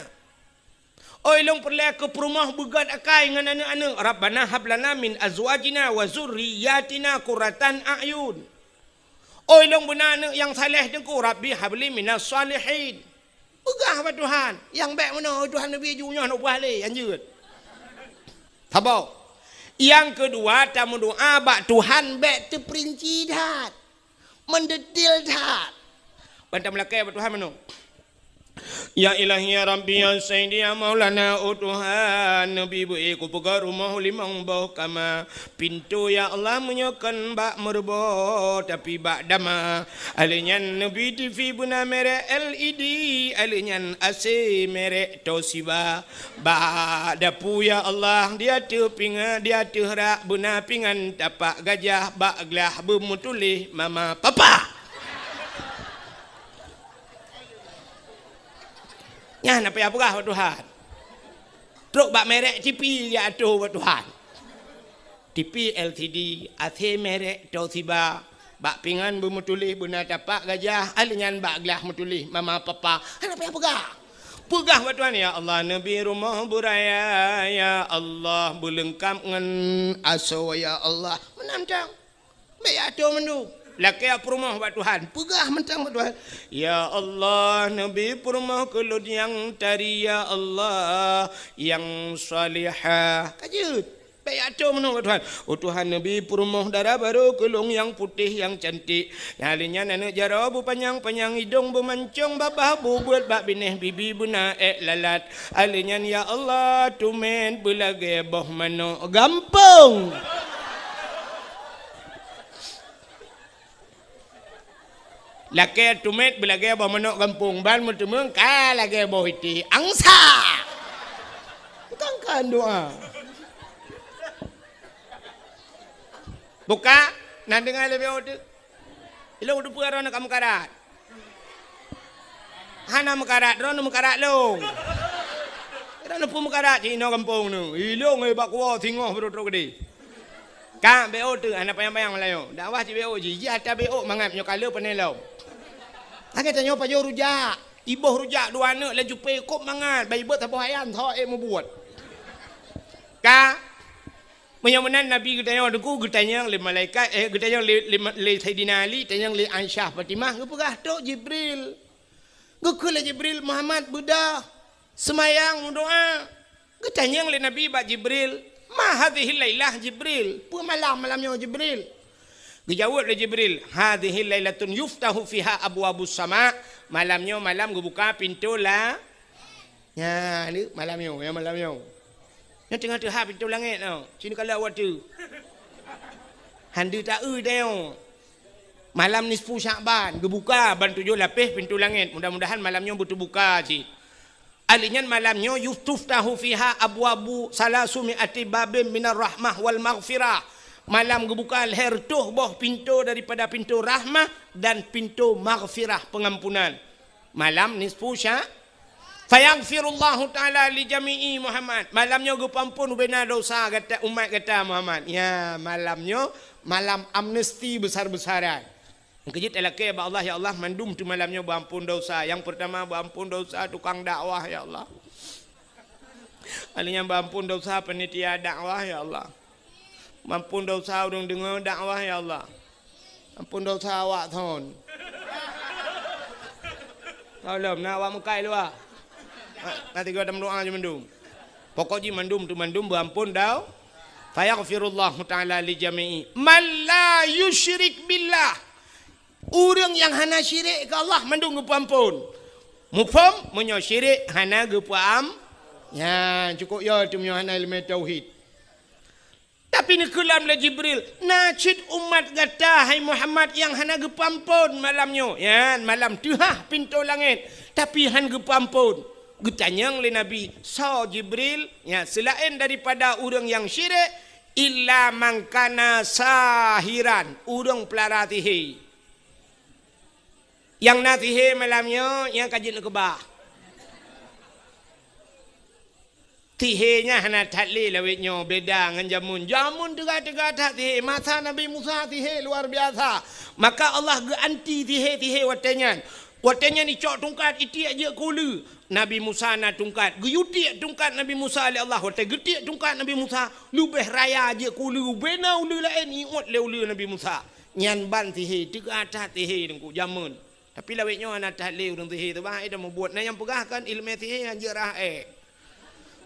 Oi long perle ke perumah begat akai dengan anak-anak. Rabbana hab lana min azwajina wa zurriyyatina qurratan a'yun. Oi long benar anak yang saleh dengku. Rabbi habli minas salihin. Pegah kepada Tuhan. Yang baik mana Tuhan Nabi junya nak buah le anjut. Tabau. Yang kedua tamu doa bak Tuhan baik terperinci dah. Mendetil dah. Bantam lakai bak Tuhan mana? Ya ilahi ya Rabbi ya Sayyidi ya Maulana, oh Tuhan Nabi bu'i ku pegar rumah limang bau kama. Pintu ya Allah menyokan bak merbo tapi bak dama. Alinyan Nabi TV buna merek LED, alinyan AC merek Toshiba. Bak dapu ya Allah dia tu pinga dia tu rak buna pingan tapak gajah bak gelah bermutulih mama papa. Nyan apa yang berah Tuhan. Truk bak merek TV ya atuh buat Tuhan. TV LCD, AC merek Toshiba, bak pingan bermutulih buna tapak gajah, alinyan bak gelah mutulih mama papa. Apa yang berah? Pegah buat Tuhan ya Allah Nabi rumah buraya ya Allah berlengkap dengan aso ya Allah. Menantang. Baik atuh mendu. Laki perumah buat Tuhan. Pegah mentang buat Tuhan. Ya Allah Nabi perumah kelud yang tari ya Allah yang salihah. Kajut. Baik atuh menang buat Tuhan. Oh Tuhan Nabi perumah darah baru kelung yang putih yang cantik. Halinya anak jara panjang-panjang hidung bermancung babah buat bak bineh bibi buna lalat. Halinya ya Allah tumen belage boh mano gampang. Laki tumet belagi abah menok kampung ban mutemeng ka lagi abah iti angsa. Tangkan doa. Buka nan dengar lebih ode. Ilo udah puara nak kamu karat. Hana mekarat, rono mekarat lo. Rono pun mekarat cina kampung nu. Ilo ngai bakwa tingoh berotro gede. Kak BO tu anak payang-payang Melayu. Dakwah ci BO ji ada BO mangap nyo kala penelo. Angkat tanya apa jauh rujak. Ibuh rujak dua anak laju pe kop mangat. Bayi buat apa ayam tho mau buat. Kak menyamunan Nabi kita yang deku kita yang le malaikat kita yang le Sayyidina Ali kita yang le Aisyah Fatimah gepegah tok Jibril. Gekul Jibril Muhammad Buddha semayang doa. Kita yang le Nabi bak Jibril. Ma hadhihi lailah Jibril. Pu malamnya Jibril. Dijawab oleh Jibril, hadhihi lailatun yuftahu fiha abwabus sama. Malamnya malam gebuka pintu Ya, ni malam yo, ya malam yo. Yang tengah-tengah pintu langit tau. Sini kalau awak tu. Handa tak tau. Malam nisfu Sya'ban, gebuka ban 7 lapis pintu langit. Mudah-mudahan malamnya betul buka cik. Alinya malamnya yustuftahu fiha abwabu salasumi'ati babim minar rahmah wal maghfirah. Malam gebuka leher tuh boh pintu daripada pintu rahmah dan pintu maghfirah pengampunan. Malam nisfu Sya'ban. Fayaghfirullahu ta'ala li jami'i Muhammad. Malamnya gepampun bena dosa kata umat kata Muhammad. Ya, malamnya malam amnesti besar-besaran. Kejit elake ba Allah ya Allah mandum tu malamnya berampun dosa. Yang pertama berampun dosa tukang dakwah ya Allah. Alinya berampun dosa panitia dakwah ya Allah. Mampun dosa orang dengar dakwah ya Allah. Ampun dosa awak thon. Tolong nak awak mukai luar. Nanti gua ada doa je mandum. Pokoknya mandum tu mandum berampun dah. Fayaghfirullahu ta'ala li jami'i man la yusyrik billah. Orang yang hana syirik ke Allah mandum gepampun. Mufham menyo syirik hana gepam. Ya, cukup ya tu menyo hana ilmu tauhid. Tapi ni kelam la Jibril. Najid umat kata hai Muhammad yang hana gepampun malamnya. Ya, malam tu pintu langit. Tapi han gepampun. Getanyang oleh Nabi, so Jibril, ya, selain daripada orang yang syirik, illa mangkana sahiran, orang pelara tihe. Yang nak tihe malamnya, yang kaji nak kebah. Tihenya hana tatli lawitnya, beda dengan jamun. Jamun tegak-tegak tak tihe, masa Nabi Musa tihe luar biasa. Maka Allah ganti tihe-tihe watanyan. Watanyan ni cok tungkat, iti aja kulu. Nabi Musa na tungkat, geyutik tungkat Nabi Musa oleh Allah. Watai getik tungkat Nabi Musa, lubeh raya je kulu, bena ulu lain iot le ulu Nabi Musa. Nyan ban tihe, tiga atas tihe dengku jamun. Tapi lawitnya anak tahle urang tihe tu bah ida membuat na yang pegahkan ilmu tihe hanya rahe.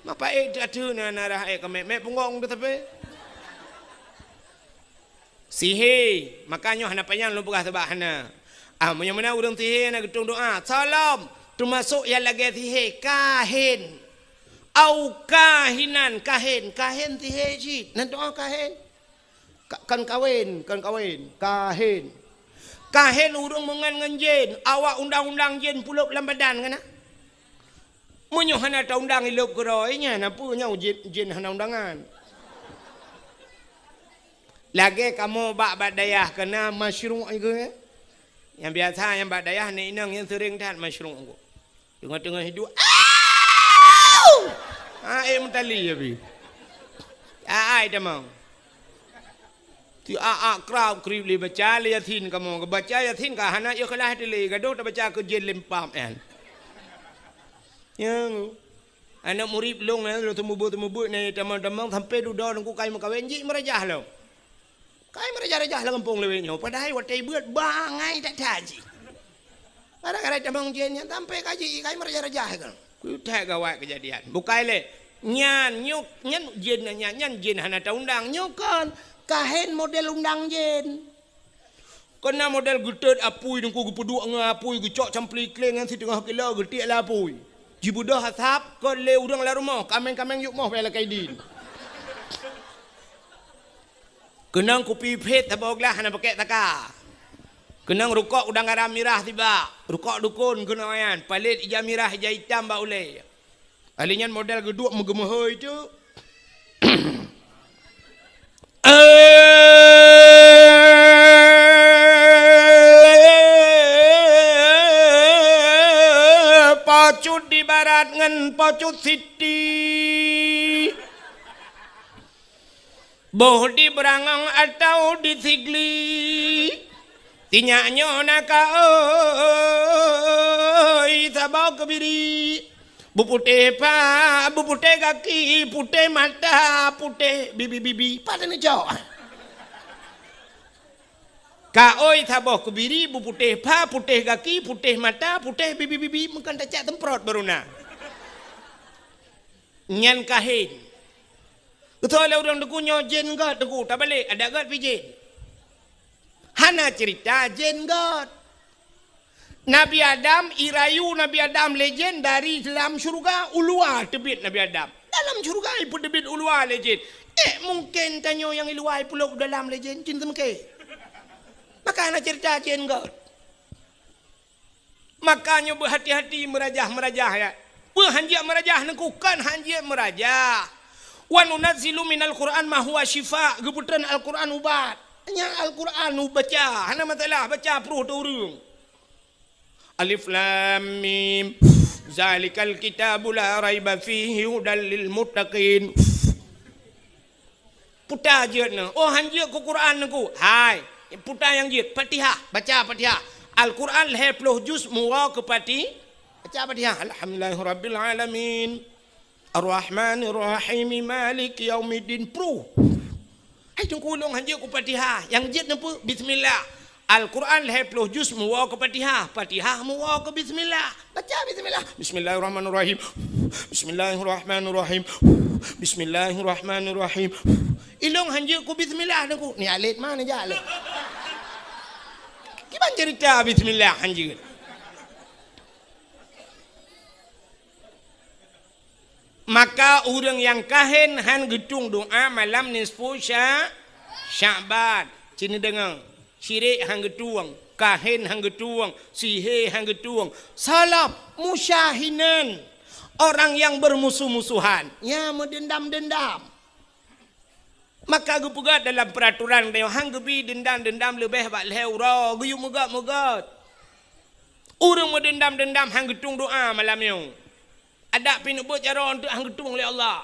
Mapa tak tu na rahe kame me pungong tu tapi. Sihir, makanya hana payang lu pegah tebah hana. Mana urang tihe na getung doa, salam. Termasuk yang lagi tihe kahin au kahinan kahin tihe cik nanti doa kahin kan kawin kahin urung mengan jin awak undang-undang jin pulup dalam badan kan munyo hana ta undang ilup geroinya napa nya jin hana undangan lagi kamu bak badayah kena masyru' ke yang biasa yang badayah ni inang yang sering tat masyru' ko tengah-tengah hidup. Mentali ya bi. Dah mau. Ti krau krib li baca li yatin kamu ke baca yatin ka hana ya kalah dili gaduh tak baca ke jin lempam kan. Yang anak murid long na lu temu-temu ni tamang-tamang sampai duda nungku kai makawin ji merajah lo. Kai merajah-rajah la kampung lewetnya padahal watai beut bangai tak taji. Kadang-kadang tamang jennya sampai kaji kai merajah-rajah kan. Ku tak gawat kejadian. Bukai le nyan nyan jin hana ta undang nyokan kahen model undang jin. Kena model getet apui dengku gepeduk ngapui gecok campli kleng ngan si tengah kilo getik la apui. Jibudah hasap ko le urang la rumah kameng-kameng yuk moh bela kaidin. Kenang kopi pet taboglah hana pakai taka. Kenang rukuk udang garam mirah tiba. Rukuk dukun kena ayan. Palit hijau mirah hijau hitam ba ulai. Alinyan model geduk megemahoi tu. Pacut di barat ngan pacut siti. Boh di berangang atau di sigli. Tinyaknya nak oi sabau kebiri buputih pa buputih kaki putih mata putih bibi pada ni jauh ka oi sabau kebiri buputih pa putih kaki putih mata putih bibi makan tak temprot baruna nyan kahin betul lah orang degunya jen gat degu tak balik ada gat pijin hana cerita jin god. Nabi Adam, irayu Nabi Adam legend dari dalam syurga ulua tebit Nabi Adam. Dalam syurga pun tebit ulua legend. Mungkin tanya yang luar pulau dalam legend cinta mungkin. Maka nak cerita cien kau. Makanya berhati-hati merajah ya. Berhanjak merajah nengkukan hanjak merajah. Wa nunazzilu minal Qur'an ma huwa syifa. Geputan Al-Quran ubat. Hanya Al-Quran baca. Hana masalah baca peruh turun. Alif Lam Mim. Zalikal kitabu la raiba fihi hudal lil muttaqin. Putar je na. Oh hanjak ke Quran aku. Hai. Putar yang je. Fatihah. Baca Fatihah. Al-Quran 20 juz murah ke pati. Baca Fatihah. Alhamdulillahirabbil alamin. Ar-Rahmanir Rahim Maliki Yaumiddin. Pro. Hai tunggu long hanjak ke Fatihah. Yang je apa? Bismillah. Al-Quran 20 juz murah ke Fatihah. Fatihah murah ke Bismillah. Baca Bismillah. Bismillahirrahmanirrahim. Bismillahirrahmanirrahim. Bismillahirrahmanirrahim. Ilong hanjak ku Bismillah aku. Ni alit mana je alit? Gimana cerita Bismillah hanjak? Maka orang yang kahin han gedung doa malam nisfu Sya'ban. Cina dengar. Syirik hang getuang, kahin hang getuang, sihir hang getuang, salap musyahinan, orang yang bermusuh-musuhan, ya mendendam-dendam. Maka gue pegat dalam peraturan dia hang gebi dendam-dendam lebih bak leura, gue mugat-mugat. Orang mendendam-dendam hang getung doa malam yang. Ada pinubut cara untuk hang getung oleh Allah.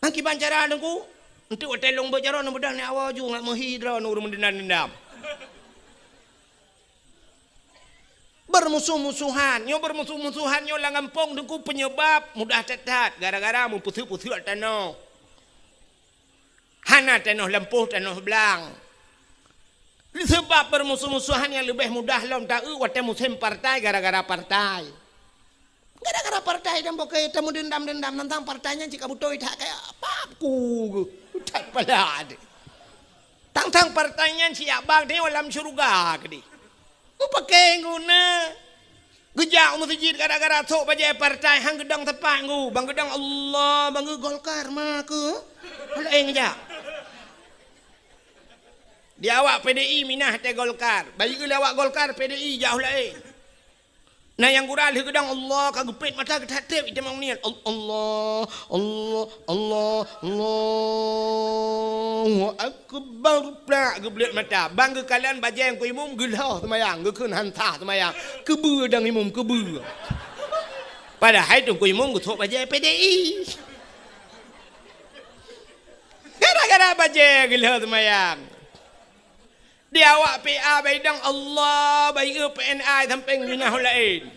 Hang kiban cara aku. Untuk hotel long berjalan mudah ni awal ju ngat menghidra nur mendendam-dendam. Bermusuh-musuhan, nyo bermusuh-musuhan nyo langampong dengku penyebab mudah tetat gara-gara mu putih-putih tanah. Hana tanah lempuh tanah belang. Sebab bermusuh-musuhan yang lebih mudah lom tak wate musim partai gara-gara partai. Gara-gara partai dan pakai temu dendam-dendam tentang partainya jika butuh tak kayak papu. Tak pala ade. Tang-tang partainya siap bang dia dalam syurga ke di. Mu pakai guna. Gejak masjid gara-gara sok bajai partai hang gedang tepat ngu. Bang gedang Allah, bang Golkar mah ke. Lain gejak. Dia awak PDI minah te Golkar. Bagi ke awak Golkar PDI jauh lain. Nah yang kurang dia gedang Allah kagupit mata ketatip itu memang niat Allah Allah Allah Allah akbar plak geblet mata bangga kalian baca yang ku imum gelah semayang ge keun hantah semayang kebeu dang imum kebeu padahal itu ku imum ku thok baca PDI gara-gara baca gelah semayang dia awak PA baidang Allah bagi PNI samping minah lain.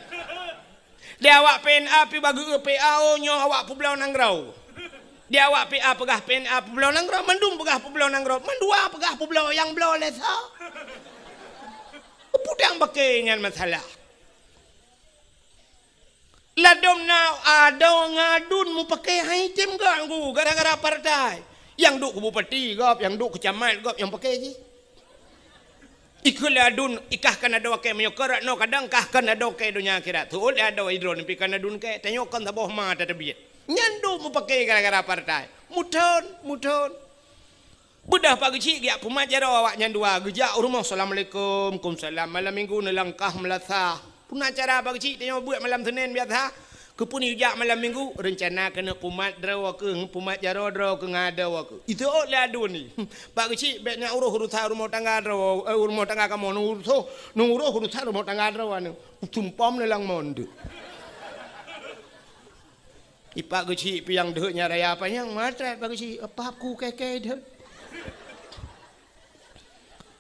Dia awak PNA pi bagi PA nyo awak Pulau Nangrau. Dia awak PA pegah PNA Pulau Nangrau mandum pegah Pulau Nangrau. Mandua pegah Pulau yang belau lesa. Pudang pakai ngan masalah. Ladom na ada ngadun mu pakai haitim ganggu gara-gara partai. Yang duk ke bupati gop, yang duk ke camat gop yang pakai je. Ikul adun ikah kan ada wakai menyokor no kadang kah kan ada wakai dunia akhirat tu ada idron pi kan adun ke tanyokan taboh ma ta tabiat nyandu mu pakai gara-gara partai mudon budah pagi cik dia pemajar awak nyandua gejak rumah assalamualaikum kumsalam malam minggu nelangkah melasah pun acara pagi cik tanyo buat malam Senin biasa kepun ujak malam minggu rencana kena pumat draw ke pumat jaro draw ke ngada ke itu lah adun ni pak kecil beknya uruh urusan rumah tangga draw rumah tangga kamu nuruh urusan rumah tangga draw anu tumpam nelang monde ipak kecil piang dehnya raya apa yang matrat pak kecil apa aku keke deh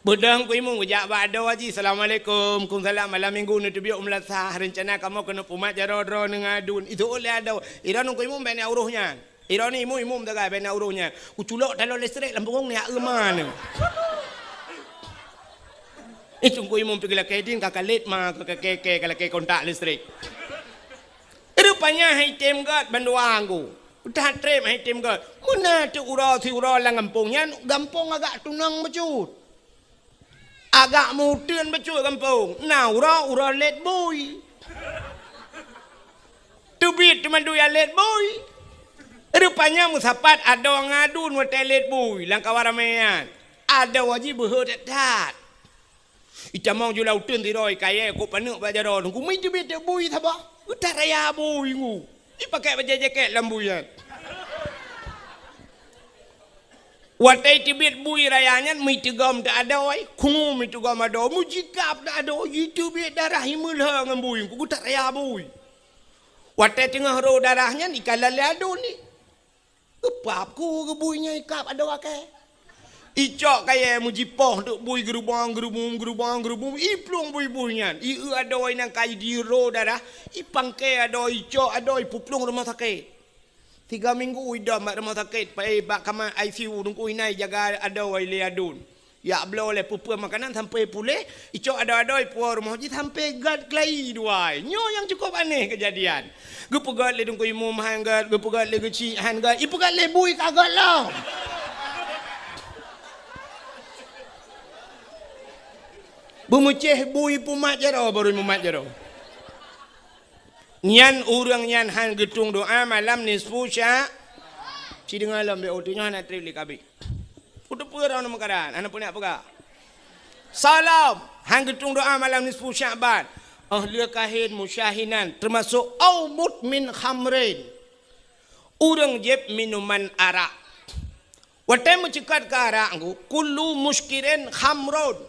Bedang ku imung ujak ba'da waji assalamualaikum kumsalam malam minggu ni tubiuk melasah rencana kamu kena pumat jaro-jaro nengadun itu oleh ada iran ku imung bani auruhnya iran ni imum tagai bani auruhnya ku culok dalam listrik lampung ni mana itu ku imum pergi kedin kakak let mah kakak keke kalau kontak listrik rupanya haitem gat banduang ku udah trem haitem gat mana tu urau si urau lang gampungnya gampung agak tunang becut agak mudun becul kampung naura ura let boy tubit cuma duya let boy rupanya musapat ada ngadun wa let boy langkah waramean ada wajib berhadat ita mau julau tun tiroi kaya ko panuk bajaron ku mai tubit boy thaba utaraya boy ngu ipakai baju jaket lambuyan watai tibit bui rayanya mi tegam tak ada oi kungu mi tegam ada mujikap tak ada itu bit darah himul ha ngam bui ku tak raya bui watai tengah ro darahnya ni kalal ado ni kepap ku ke buinya ikap ada wakai icok kaya mujipoh duk bui gerubang iplung bui-buinya i ada oi nang kai di ro darah ipangke ada icok ada puplung rumah sakit 3 minggu udah mak rumah sakit pai bak kamar ICU nunggu inai jaga ada wai leadun ya belo le pupu makanan sampai pulih icok ada puar rumah ji sampai gad klai duai nyo yang cukup aneh kejadian gepegat le nunggu imum hanggat gepegat le geci hanggat ipegat le bui kagak lah bumuceh bui pumat jaro baru mumat jaro nyan urang nyan han getung doa malam nisfu sya ci dengar lam be otinya nak trili kabi udah pura nama karan anak punya apa salam han getung doa malam nisfu sya'ban ahli kahin musyahinan termasuk au mutmin khamrin urang jeb minuman arak watai mencekat ke arak kullu muskirin khamrun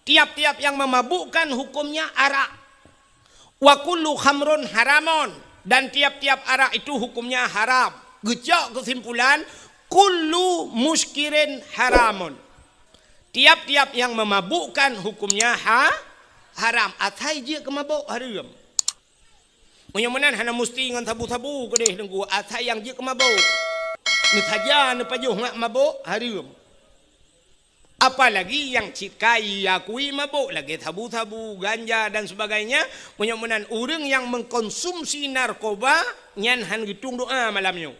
tiap-tiap yang memabukkan hukumnya arak wa kullu khamrun haramun dan tiap-tiap arak itu hukumnya haram. Gejak kesimpulan kullu muskirin haramun. Tiap-tiap yang memabukkan hukumnya haram. Atai je kemabuk haram. Mudah-mudahan hana mesti dengan tabu-tabu ke deh nunggu atai yang je kemabuk. Ni saja ni pajuh ngak mabuk haram. Apalagi yang cikai akui mabuk lagi tabu-tabu ganja dan sebagainya mudah-mudahan orang yang mengkonsumsi narkoba nyan han gitung doa malamnya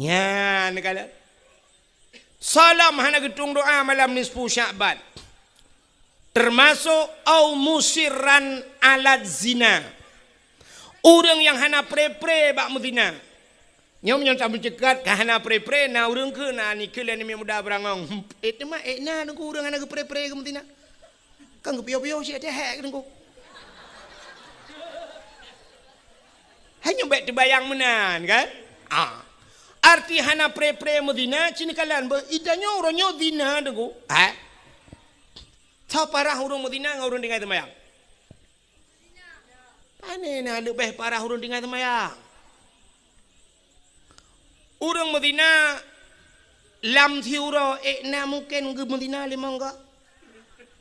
nyan kala salam han gitung doa malam nisfu sya'ban termasuk au musirran alat zina orang yang hana pre-pre bak muzina nyom yang tak mencekat kahana pre-pre na urang ke na ni ke ni muda berangong tema na nunggu urang ana ke pre-pre ke mentina kan ke pio-pio si ada hek nunggu hanya baik terbayang menan kan arti hana pre-pre medina cini kalan be idanya orangnya dina nunggu tau parah urang medina ngurang dengai temayang pane na lebih parah urang dengai temayang urang Medina lam thiuro na mungkin ke Medina limang enggak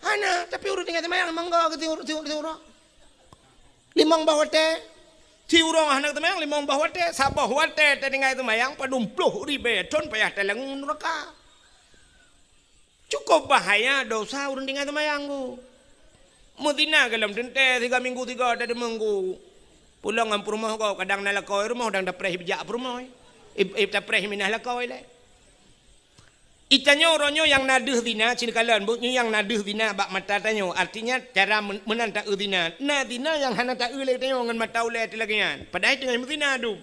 hana tapi urang tinggal temayang limang enggak ke thiuro limang bahwate thiuro hana temayang limang bahwate sabah wate tinggal temayang padumpluh ribe ton payah telang neraka cukup bahaya dosa urang tinggal temayang ku Medina galam tente 3 minggu 3 ada minggu pulang ngam rumah kau kadang nalakoi rumah kadang dapreh bijak rumah ita preh minah lakau ile itanya oronyo yang naduh dina cini kalan bunyi yang naduh dina bak mata tanyo artinya cara menanta udina na dina yang hana ta ule tanyo ngan mata ule tilagian padahal dengan zina du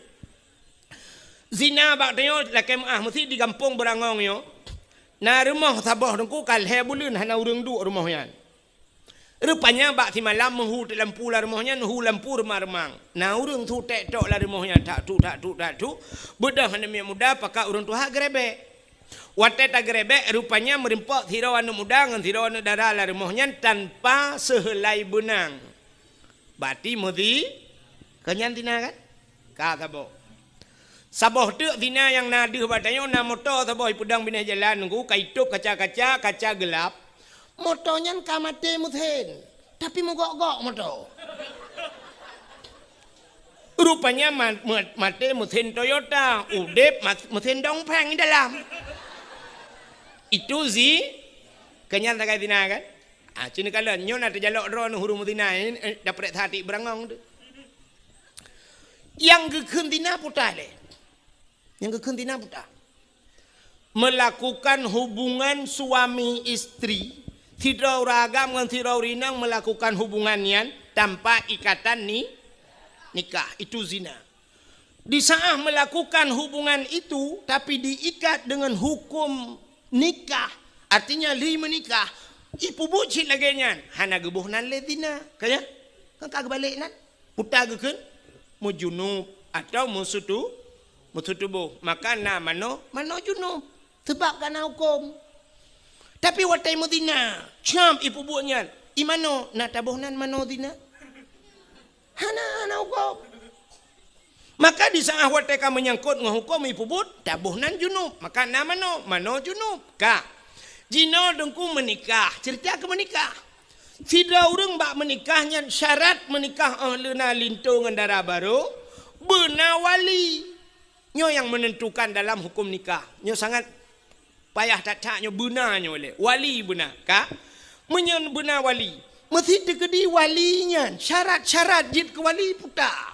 zina bak tanyo lakem mesti di kampung berangong yo na rumah sabah dengku kalhe bulun hana urang du rumahnya rupanya bak ti malam menghu lampu la rumahnya nuhu lampu remang-remang na urang tu tek tok la rumahnya tak tu bedah hana muda pakak urang tu hak grebe wate ta grebe rupanya merimpok thiro anu muda ngan thiro anu dara la rumahnya tanpa sehelai benang bati mudi kenyan tina kan ka sabo saboh tu tina yang nadih batanya na motor saboh pudang binah jalan nunggu kaitup kaca gelap motonya kamate muthen tapi mogok-gok motor rupanya mate muthen Toyota udep muthen dongpeng di dalam itu zi kenyan tak tina kan cini kala nyon ada jalok ron huru mutina dapat hati berangong tu yang gekeun tina putah le yang gekeun tina putah melakukan hubungan suami istri, tidak ragam dengan tidak rinang melakukan hubungannya tanpa ikatan nikah, itu zina. Di saat melakukan hubungan itu tapi diikat dengan hukum nikah, artinya li menikah, ipu bucit lagi nyan, hana gebuhnan le zina, kaya kan kagak balik nan, putar gekeun, mu junub atau musutu tubuh, maka mano junub, sebab kana hukum. Tapi watai mu zina, cam ipu buatnya, imano na tabuhnan mano zina, hana hukum. Maka di saat wateka menyangkut menghukum ibu but tabuhnan junub, maka mano junub ka jino dengku menikah, cerita ke menikah tidak urang bak menikahnya syarat menikah leuna lintu ngendara baru beuna wali nyo yang menentukan dalam hukum nikah, nyo sangat payah tak nyo beuna nyo oleh wali beuna ka menyen beuna wali mesti tegedi walinya syarat-syarat jid ke wali putar.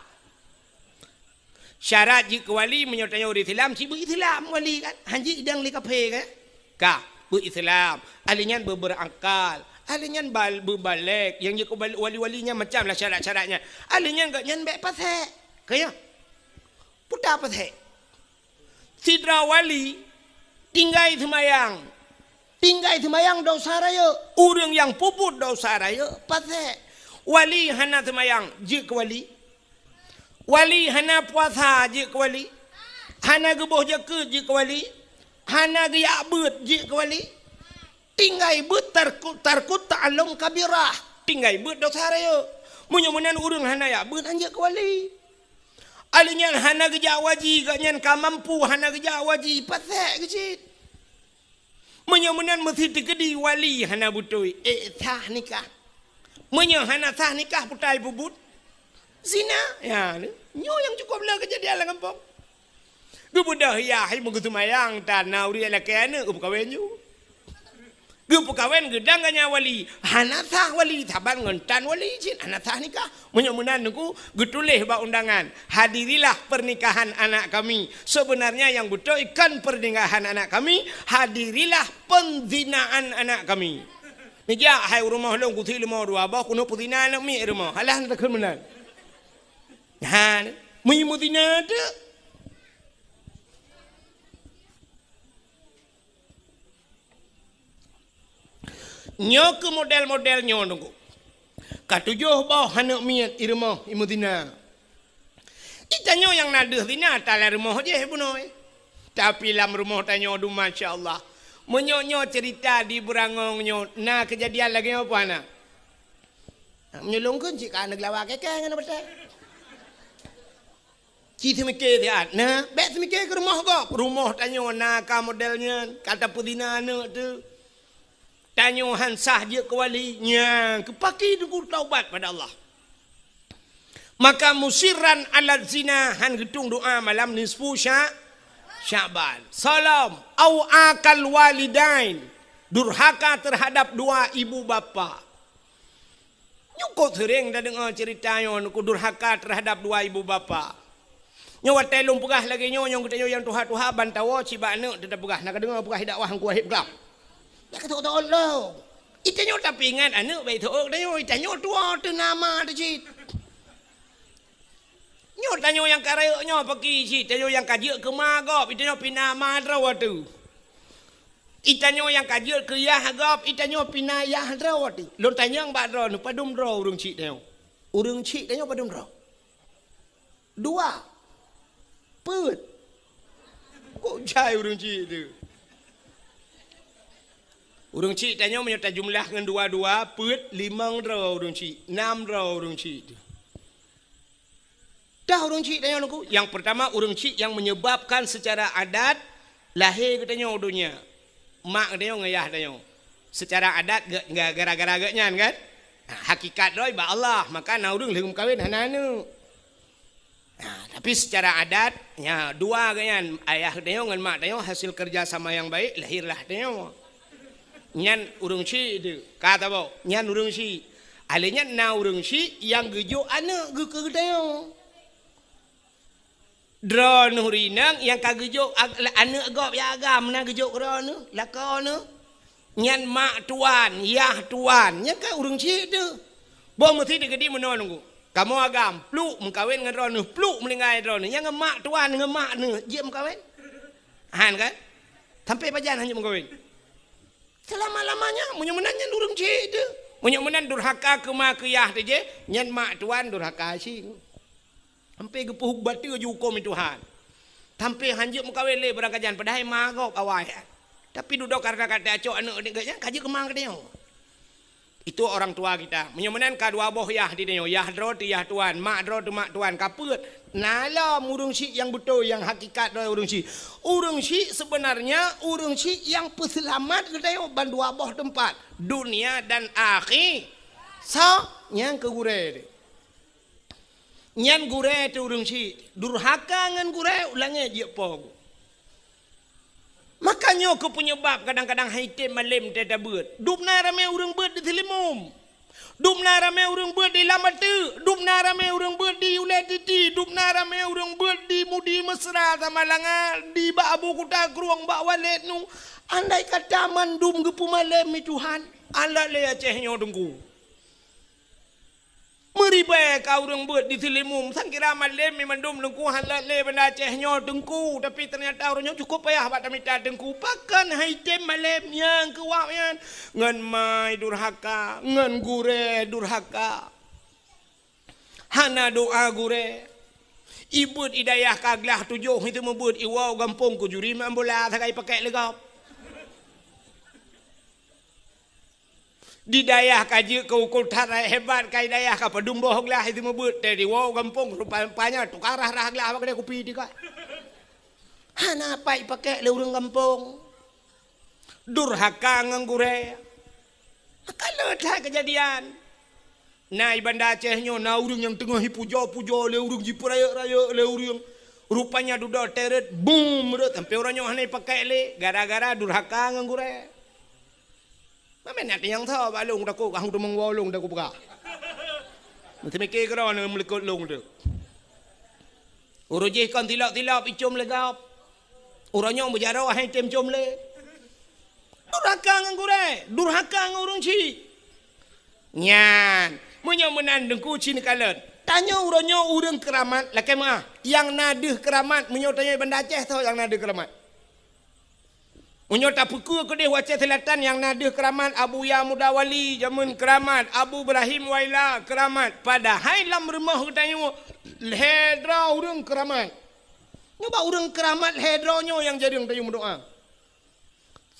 Syarat jika wali menyertanya orang Islam, si berislam wali kan, hanji idang lika pe kan, kah berislam, alinyan berakal, alinyan berbalik, yang jika wali-walinya macam lah syarat-syaratnya, alinyan gak nyan baik pasal, kaya, putar pasal, sidra wali tinggai semayang dosa raya, orang yang puput dosa raya pasal, wali hana semayang jika wali hana puasa je ke wali, hana gebuh jeke je ke wali, hana geyak bet je ke wali, tinggai bet tarkut ta'alum kabirah, tinggai bet dosa raya, munyamunan urang hana yak bet anje ke wali, alinyan hana gejak waji ganyan ka mampu hana gejak waji pasek kecil, munyamunan mesti tegedi wali hana butoi sah nikah, munya hana sah nikah putai bubut zina, ya, nyo yang cukup lah kejadian lah kampung. Gebudah ya, hai begitu mayang tanah uri ala kena, kawin ju. Kawin gedang ganya wali, hana sah wali, saban ngentan wali cin, hana sah nikah. Menyamunan nunggu getuleh ba undangan, hadirilah pernikahan anak kami. Sebenarnya yang betul ikan pernikahan anak kami, hadirilah penzinaan anak kami. Nija hai rumah long kuthi lemah dua bah kuno putina anak mi rumah, halah nak kemenan. Han, menyemutina ada. Nyo ke model-model nyo nunggu. Katujuh bawah hanak miat irmah imutina. Itanyo yang naduh dina tala rumah je bunoi. Tapi lam rumah tanyo du masya-Allah. Menyonyo cerita di berangong nyo. Nah kejadian lagi apa nak? Menyulungkeun cik ka anak lawa keke ngana betul. Kita mikir dia, nah, bet mikir ke rumah kok, rumah tanya nak modelnya, kata pudina anak tu, tanya hansah je ke walinya, kepaki tu taubat pada Allah. Maka musiran alat zina han gedung doa malam nisfu Syaban. Salam au akal walidain, durhaka terhadap dua ibu bapa. Nyukut sering dah dengar ceritanya, durhaka terhadap dua ibu bapa. Nyo watai lung pegah lagi nyo yang kita yang tuha-tuha bantawa ciba anak tetap pegah nak dengar pegah dakwah hang kuahib gap. Tak kata Allah. Itanyo tapi ingat anak baik tu tanyo itanyo tua tu nama tu cit. Nyo tanyo yang karaya nyo pergi cit, tanyo yang kaji ke magop, itanyo pinama draw tu. Itanyo yang kaji ke yah gop, itanyo pinayah draw tu. Lon tanyo yang bak draw nu padum draw urang cit tanyo. Urang cit tanyo padum draw. Dua Put. Kok jai urang cik tu? Urang cik tanya menyertai jumlah dengan dua-dua, put 5 draw urang cik, 6 draw urang cik tu. Dah urang cik tanya aku, yang pertama urang cik yang menyebabkan secara adat lahir katanya dunia. Mak katanya ngayah tanya. Secara adat gara-gara agaknya kan? Hakikat doi ba Allah, maka na urang lehum kawin hana-hana. Nah, tapi secara adat, ya dua kan ayah dia dengan mak dia hasil kerja sama yang baik lahirlah dia. Nyan urang si itu kata bau, nyan urang si, alenya na urang si yang gejo anak ge ke dia. Dro nu rinang yang kagejuk anak gop ya agam na gejuk dro nu lako nu. Nyan mak tuan, yah tuan, nya ka urang cik tu. Bom mesti digedi menon ku. Kamu agam, pluk mengkawin dengan dro nu, pluk melingai dro nu. Yang mak tuan dengan mak nu, je mengkawin. Han kan? Sampai pajan hanya mengkawin. Selama-lamanya munyak-munanya urang cik tu. Munyak-munan durhaka ke mak ke yah tu je, nyan mak tuan durhaka sing. Sampai gepuh batu je hukum Tuhan. Sampai hanjuk mengkawin le berangkajan padahal magop awal. Tapi duduk karena kata acok anak ni gaya kaji kemang ke dia. Itu orang tua kita. Menyemenan kadua boh yah di dia. Yah dro tu yah tuan, mak dro tu mak tuan. Kaput. Nala urang si yang betul yang hakikat dro urang si. Urang si sebenarnya urang si yang peselamat ke dia ban dua boh tempat, dunia dan akhir. So, yang ke gure. Nyan gure tu urang si durhaka ngan gure ulangnya je pog. Makanya ke penyebab kadang-kadang haitim malim tiada beut. Dupna ramai urang beut di Telimum. Dupna ramai urang beut di Lamatu. Dupna ramai urang beut di Uletiti. Dupna ramai urang beut di Mudi Mesra sama Langar di Bak Abu Kuta Keruang Bak Walet nu. Andai kata mandum gepu malam mi Tuhan, alat le Acehnya dengku. Meribai kau orang buat di Telimum. Sangkira malam memandum dengku halat le benda Acehnya dengku. Tapi ternyata orangnya cukup payah buat minta dengku. Pakan haitem malam yang kewak yang. Ngan mai durhaka. Ngan gure durhaka. Hana doa gure. Ibut idayah kaglah tujuh. Itu membut iwau gampung ku juri. Mambola sakai pakai legap. Di dayah kaji ke ukul tarai hebat kai dayah ka padung bohong lah itu membut dari wow gampung rupanya tukarah rah lah apa dia kopi dika. Hana pai pakai le urang gampung. Durhaka nganggure. Kalau dah kejadian. Nah ibanda Acehnya na urang yang tengah puja-puja le urang jipraya-raya le urang. Rupanya duda teret boom sampai orangnya hanai pakai le gara-gara durhaka nganggure. Mana nak yang tahu balung dah ko, aku tu mengwalung dah ko buka. Nanti mikir kerana melikut long tu. Urujih kan tilap-tilap icum legap. Orangnya berjarah hai tem cum le. Durhaka ngan gure, durhaka ngan urang ci. Nyan, munyo menan dengku cini kalet. Tanya orangnya urang keramat, lakai mah. Yang nadih keramat, munyo tanya benda Aceh tahu yang nadih keramat. Unyo tak pukul ke dia Aceh Selatan yang nadih keramat Abu Ya Mudawali jamun keramat Abu Ibrahim Waila keramat padahal dalam rumah katanya hedra urang keramat. Nyoba urang keramat hedronyo yang jadi orang tayu doa.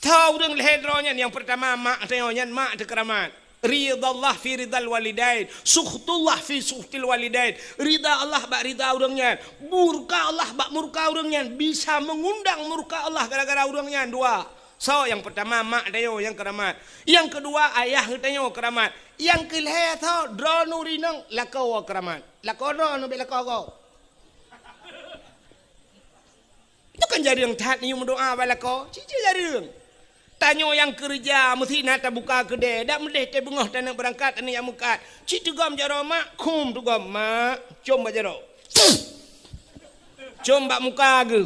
Tahu urang hedronya yang pertama mak tanya mak tu keramat. Ridallah fi ridal walidain, sukhtullah fi sukhtil walidain. Rida Allah bak rida urangnya, murka Allah bak murka urangnya. Bisa mengundang murka Allah gara-gara urangnya dua. So yang pertama mak dayo yang keramat. Yang kedua ayah dayo keramat. Yang kelih tau dronu rinang lakau keramat. Lakau dronu be lakau kau. Itu kan jadi yang taat ni mendoa balakau. Cici jadi yang. Tanya yang kerja mesti nak buka kedai dak mendeh te bengah tak nak berangkat tak yang mukat ci tugam jaro mak kum tugam mak com bajaro com bak muka ke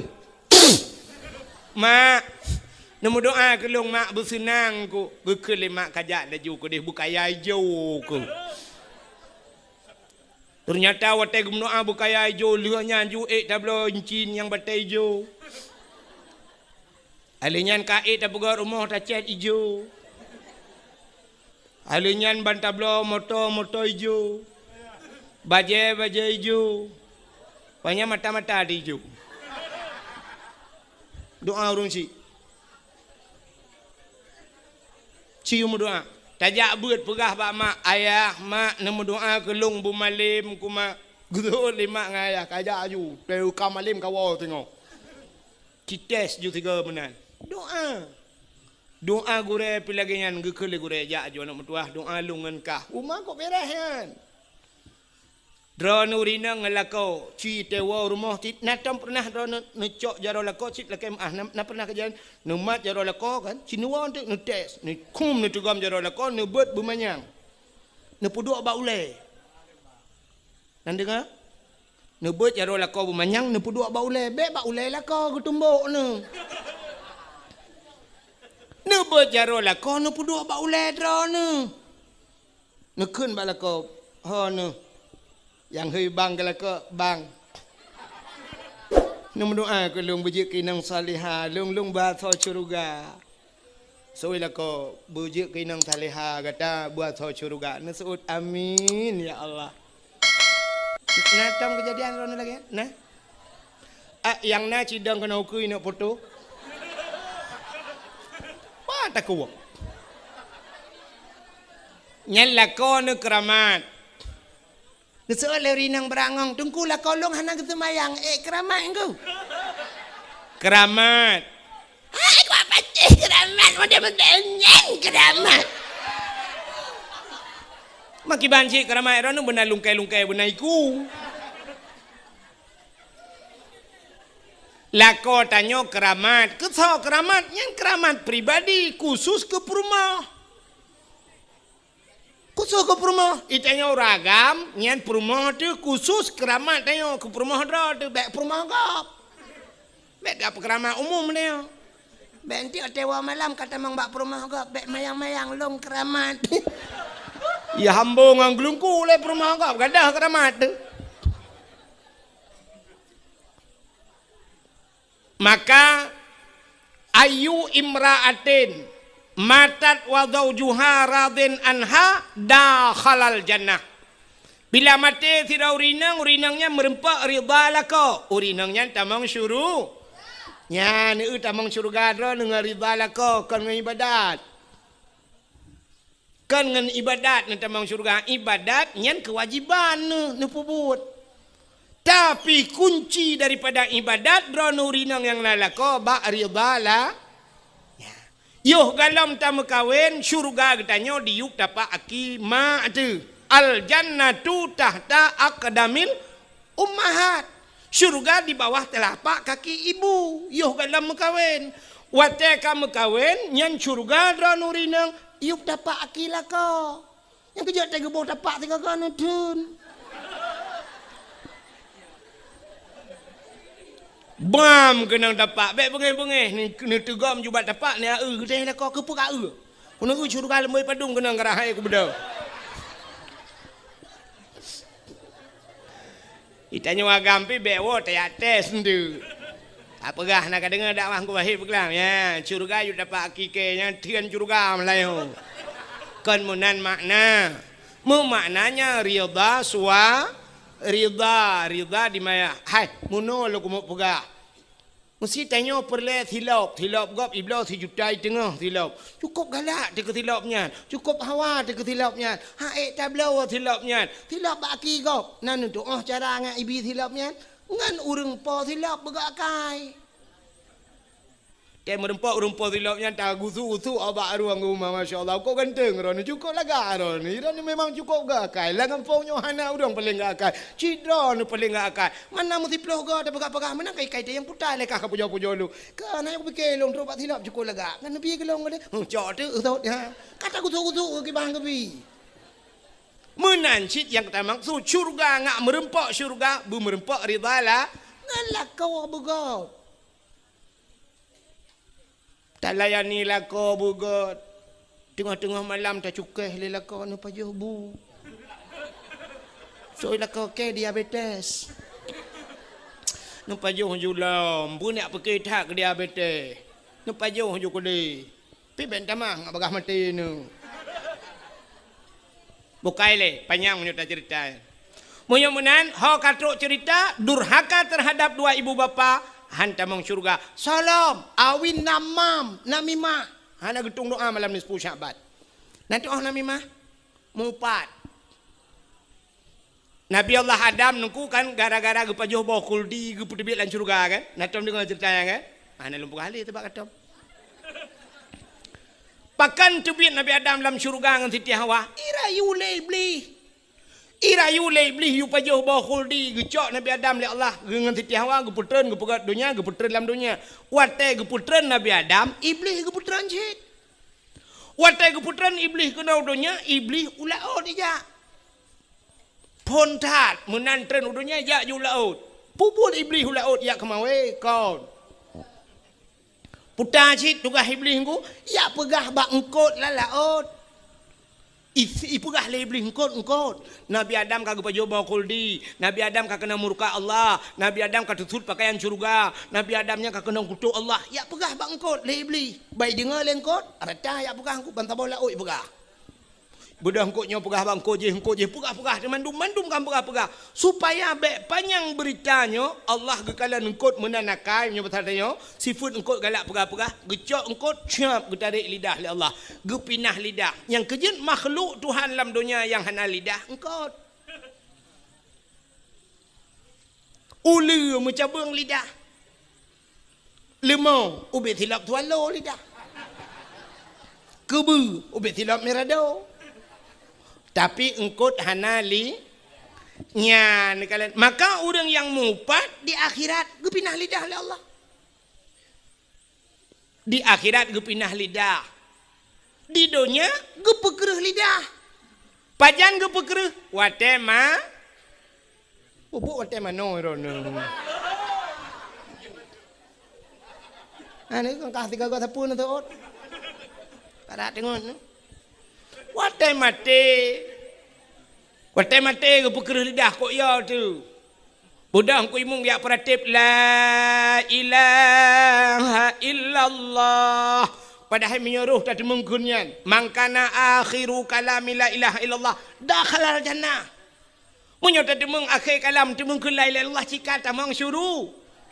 mak nemu doa ke long mak bersenang ku gekele mak kajak laju ku deh buka hijau ku ternyata watai gumnoa buka hijau lehnya ju tablo incin yang batai hijau. Alinyan kait dah pegang rumah dah cat hijau. Alinyan bantablo motor hijau. Bajai hijau. Banyak mata-mata ada hijau. Doa urung si. Cium doa. Tajak buat pegah bak mak ayah mak nemu doa kelung bu malim ku mak. Gudul lima ngayah kajak aju. Peu kam malim kawal tengok. Kites ju tiga menan. Doa gure pilagenyan gekele gure ja jo nak metuah doa lungan kah umah kok berehan drone urina ngelakau ci tewa rumah tit natam pernah drone necok jaro lakau cit lakem na pernah kejadian nemat jaro lakau kan cinuwa untuk netes ni kum ni tugam jaro lakau nebet bumanyang ne puduk ba ule nan dengar Nebut jaro lako bumanyang ne puduk ba ulai be ba ulai lako ketumbuk ne. Nebut jaro lako ne puduk ba ulai dra ne. Nekun ba lako ha ne. Yang hui bang ke lako bang. Ne mendoa ke lung bejik kinang salihah lung ba tho syurga. Soi lako bejik kinang salihah kata buat tho syurga. Ne sebut amin ya Allah. Nah, tam kejadian rono lagi, nah. Yang na cidang kena ukui nak foto. Wah, tak kuat. Nyala kau nak keramat. Kesoal rinang berangong, tunggu lah kolong hana kesemayang. Keramat engkau. Keramat. Aku apa sih keramat? Macam-macam keramat. Maki banci keramat rono benar lungkai-lungkai benar iku. Lako tanyo keramat, kesau keramat yang keramat pribadi khusus ke perumah. Khusus ke perumah, itanya ragam, yang perumah tu khusus keramat tanyo ke perumah dah tu bek perumah gap. Bek gap keramat umum dia. Bek nanti tewa malam kata mang bak perumah gap, bek mayang-mayang long keramat. Ya hambung ang gelungku le perumah kau gadah keramat tu. Maka ayu imra'atin matat wa zawjuha radin anha dakhalal jannah. Bila mati tidak urinangnya merempak ridha lako. Urinangnya tamang syuru. Nya ni tamang syurga dra dengan ridha lako kan ibadat. Kan dengan ibadat nanti mang syurga ibadat nyan kewajiban ne pubut. Tapi kunci daripada ibadat drono rinang yang lalako ba ridha la. Yoh galam tamu kawin syurga getanyo diuk dapat akima tu. Al jannatu tahta aqdamil ummahat. Syurga di bawah telapak kaki ibu. Yoh galam kawin. Wateka kawin nyan syurga drono rinang yuk dapat akilah kau. Yang kejap tega bawah dapat tiga kau nudun. Bam kenang dapat. Baik bengih-bengih. Ni tegam juga dapat. Ni kedai lah kau kepuk a'u. Kena syurga lemui padung kenang kerahai aku beda. Itanya wagam pi bewo tayak tes ndu. Apa gah nak dengar dakwah ku wahid berkelam ya syurga yu dapat akikenya tian syurga melayu kan munan makna maknanya ridha suwa ridha di maya hai muno lo ku mo pegah mesti tanya perle tilap gop iblau si jutai tengah tilap cukup galak dia ketilapnya cukup hawa dia ketilapnya haik tablau tilapnya tilap baki gop nan doa cara ngak ibi tilapnya ngan urang po tilap begak kai. Dia merempak urang po tilapnya tak gusu abak ruang rumah masya-Allah. Kau ganteng ron cukup laga ron. Ron memang cukup gak kai. Langan po nyo hana urang paling gak kai. Cidra nu paling gak kai. Mana mesti ploh gak ada begak-begak mana kai dia yang putar lekah ka pujo-pujo lu. Kan aku fikir long trobat tilap cukup laga. Kan nabi ke long dia. Cok tu utot ya. Kata gusu ke bang kebi. Menancit yang kita maksud syurga ngak merempak syurga bu merempak ridha lah ngalah kau bugot tak layani lah kau bugot tengah-tengah malam tak cukai lelah kau ni pajuh bu so lah kau ke diabetes ni pajuh julam bu nak pakai tak ke diabetes ni pajuh ju kuli pi bentamah ngak bagah mati ni. Bukai le, panjang menyuta cerita. Mudah-mudahan, ho katruk cerita, durhaka terhadap dua ibu bapa, hantamang syurga. Salam, awin namimah. Hana getung doa malam ni 10 Syaban. Nanti namimah, mupat. Nabi Allah Adam nungku kan gara-gara gepajuh bawah kuldi, geputibit lan syurga kan. Natom dengar ceritanya kan. Hana lumpur kali tebak katom. Pakan tubit Nabi Adam dalam syurga dengan Siti Hawa. Irayu lebih yu pajuh bawah khuldi gecok Nabi Adam li Allah dengan Siti Hawa geputren gepegat dunia geputren dalam dunia. Wate geputren Nabi Adam, iblis geputren syit. Wate geputren iblis kena dunia, iblis ulao dia. pon tat menan tren udunya ya yu laut pupul iblis laut ya kemawe kau putar cit tugas iblis ku ya pegah bak engkot lah laut ipegah le iblis engkot Nabi Adam kagak pajoba kuldi Nabi Adam kagak kena murka Allah Nabi Adam kagak tutut pakaian surga Nabi Adamnya kagak kena kutuk Allah ya pegah bak engkot le iblis baik dengar le engkot arata ya pegah engkot bantah bola oi pegah budak engkotnya pegah bang engkot je pegah mandum kan pegah supaya baik panjang beritanya Allah gekalan engkot menanakai nya bertanya sifat engkot galak pegah gecok engkot siap getarik lidah oleh Allah gepinah lidah yang kejut makhluk Tuhan dalam dunia yang hana lidah engkot ulu mencabung lidah lemau ubet hilap tualo lidah kebu ubet hilap merado tapi engkot hanali nya kalian maka orang yang mupat di akhirat gepinah lidah oleh Allah di akhirat gepinah lidah di dunia gepekereh lidah pajan gepekereh watema ubuk watema no rono ane kan kah tiga gua tapun tu ot para tengok watema ke pekerah lidah kok ya tu budak ku imung ya peratip la ilaha illallah padahal menyuruh tak temengkunyan mangkana akhiru kalami la ilaha illallah dakhalal jannah munyo tak temeng akhir kalam temengkun la ilaha illallah cika tamang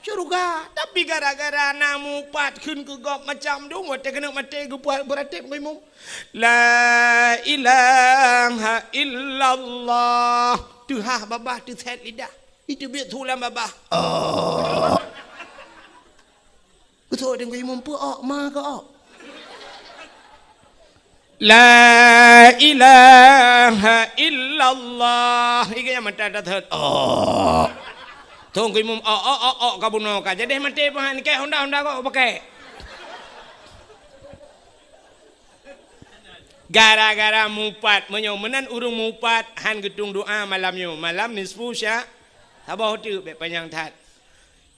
syurga tapi gara-gara namu pat kun ke gop macam tu mate kena mate ke beratip ku imung la ilaha illallah tu ha babah tu set lidah itu biar tulang babah betul dengan imam pu ma ke la ilaha illallah iganya mata dah tunggu imam kabuno ka jadi mati pahan ke honda kok pakai gara-gara mupat menyomenan urung mupat han gedung doa malam nisfu sya sabah tu be panjang tat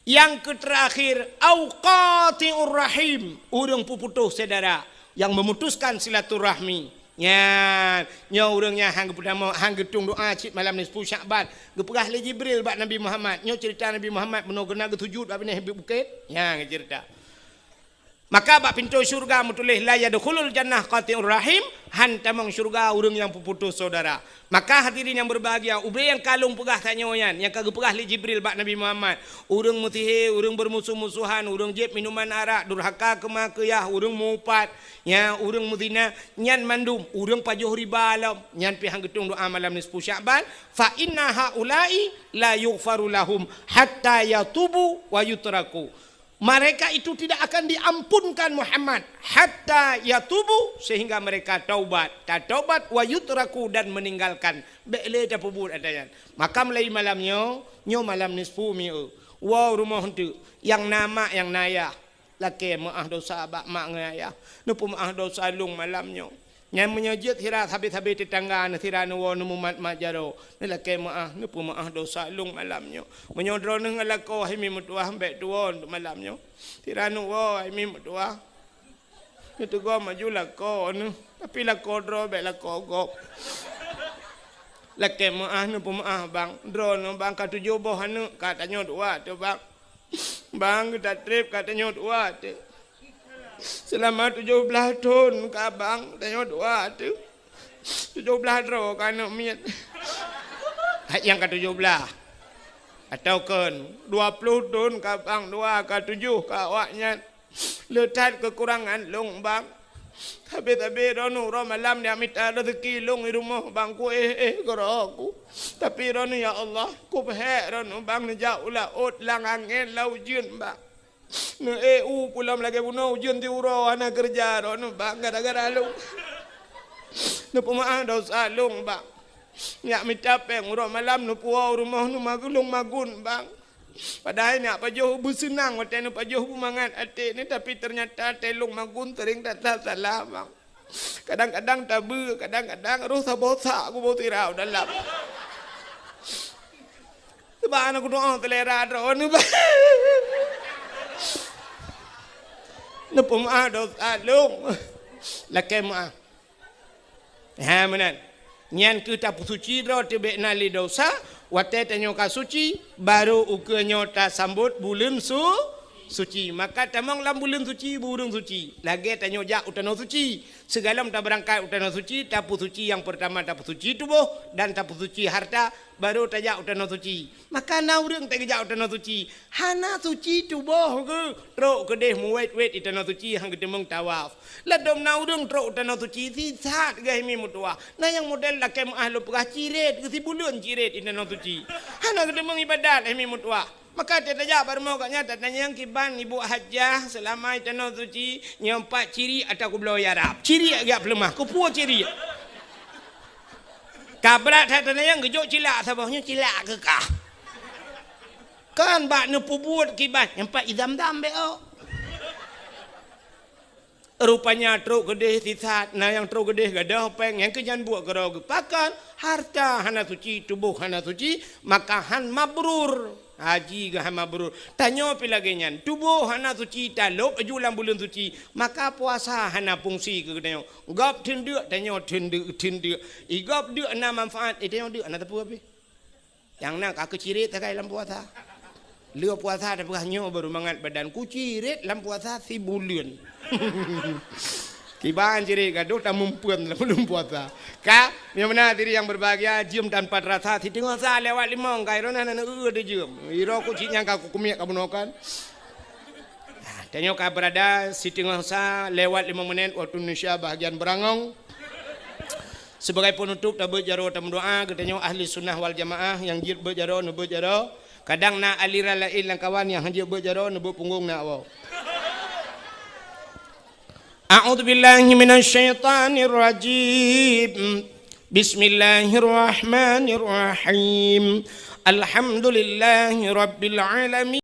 yang terakhir auqatiur rahim urung puputuh saudara yang memutuskan silaturahmi nya urangnya hang pertama hang gedung doa cit malam nisfu Syaban geperah le Jibril bak Nabi Muhammad nya cerita Nabi Muhammad menogena getujud bak ni bukit nya cerita maka bak pintu syurga mutulih la yadkhulul jannah qati'ur rahim han tamang syurga urang yang puputus saudara maka hadirin yang berbahagia ubay yang kalung pegah tanyoyan yang kagak pegah li Jibril bak Nabi Muhammad urang mutihe urang bermusuh-musuhan urang jeb minuman arak durhaka kemakiyah urang mupat nya urang mudina nyan mandum urang pajuh riba alam nyan pi hang gedung doa malam nisfu Syaban fa inna haula'i la yughfaru lahum hatta yatubu wa yutraku mereka itu tidak akan diampunkan Muhammad hatta yatubu sehingga mereka taubat wa yutraku dan meninggalkan bele tapubut adanya maka mulai malamnya nyo malam nisfu mi wow rumah tu yang nama yang naya laki maah dosa bak mak ngaya nupu maah dosa lung malamnya yang menyejut hirat habis-habis tetangga nethira nuwo numumat majaro ni laki maah nupu maah dosa lung malamnya menyodro nang alako himi mutuah mbek tuon malamnya tira nuwo himi mutuah itu gua maju lako nu tapi lako dro mbek lako gop laki maah nupu maah bang dro nu bang katujuh boh anu katanya dua tu bang kita trip katanya dua tu selama 17 tahun ke abang tanya doa tu 17 tahun kan miat yang ke 17 atau kan 20 tahun ke abang doa ke 7 ke awaknya letak kekurangan long bang tapi rono malam dia minta rezeki long di rumah bang ku aku tapi rono ya Allah ku peh rono bang jauh lah ot lang angin lau jun bang no EU pulang lagi puno ujian ti uro anak kerja no bang gara-gara lu no pemaah dosa lung bang nyak minta peng uro malam no puau rumah no magulung magun bang padahal ni apa jauh bersenang waktu no pajuh bumangan ate ni tapi ternyata telung magun tering tak salah bang kadang-kadang tabu kadang-kadang roh sabosa aku bau tirau dalam Sebab aku doa telera drone ba. Napa maaf dosa long. Lakai maaf. Ha menan. Nyan kita suci ro tebe nali dosa, wate tanyo ka suci baru ukenyo ta sambut bulan suci. Maka tamang lam bulan suci burung suci. Lagi tanyo jak utano suci. Segalam ta berangkat utano suci, tapu suci yang pertama tapu suci tubuh dan tapu suci harta baru tajak utano suci. Maka nau reung tak jak utano suci. Hana suci tubuh ke trok kedeh muwet-wet itano suci hang gedemeng tawaf. Ladom nau reung trok utano suci sisat gah mi mutua. Nah yang model lakai ahlu pegah ciret ke si bulan ciret itano suci. Hana gedemeng ibadat mi mutua. Maka dia tajak baru mau katnya tanya yang kiban ibu hajah selama itano suci nyampak ciri atau ku belau yarap. Ciri agak pelemah. Ku puas ciri. Kabrat tanya yang gejok cilak sabahnya cilak ke kah? Kan bak nepu buat kiban nyampak idam-dam beo. Rupanya truk gede sisat. Nah yang truk gede gadah peng yang kenyan buat gerog pakan harta hana suci tubuh hana suci maka han mabrur. Haji gah mabrur. Tanya pilagenyan, tubuh hana suci talop ajulang bulan suci, maka puasa hana fungsi ke tanya. Gap tenduk tanya tenduk. Igap duk ana manfaat, tanya duk ana tapu apa? Yang nak aku cirit tak dalam puasa. Leo puasa dah nyo baru mangat badan ku cirit dalam puasa si bulan. Kibaan cirit gaduh tak mumpuan dalam belum puasa. Ka, yang mana diri yang berbahagia jam tanpa rasa si tengok sa lewat limong kairona nana ada jam. Iro ku cinyang kaku kumiak kamu nokan. Tanya ka berada si tengok sa lewat 5 menit waktu Indonesia bahagian berangong. Sebagai penutup tak berjaro tak berdoa katanya ahli sunnah wal jamaah yang jid berjaro nu berjaro. Kadang na aliran lain lang kawan yang hanya berjaro nu punggung nak awak. A'udzu billahi minasy syaithanir rajim. Bismillahirrahmanirrahim. Alhamdulillahi rabbil alamin.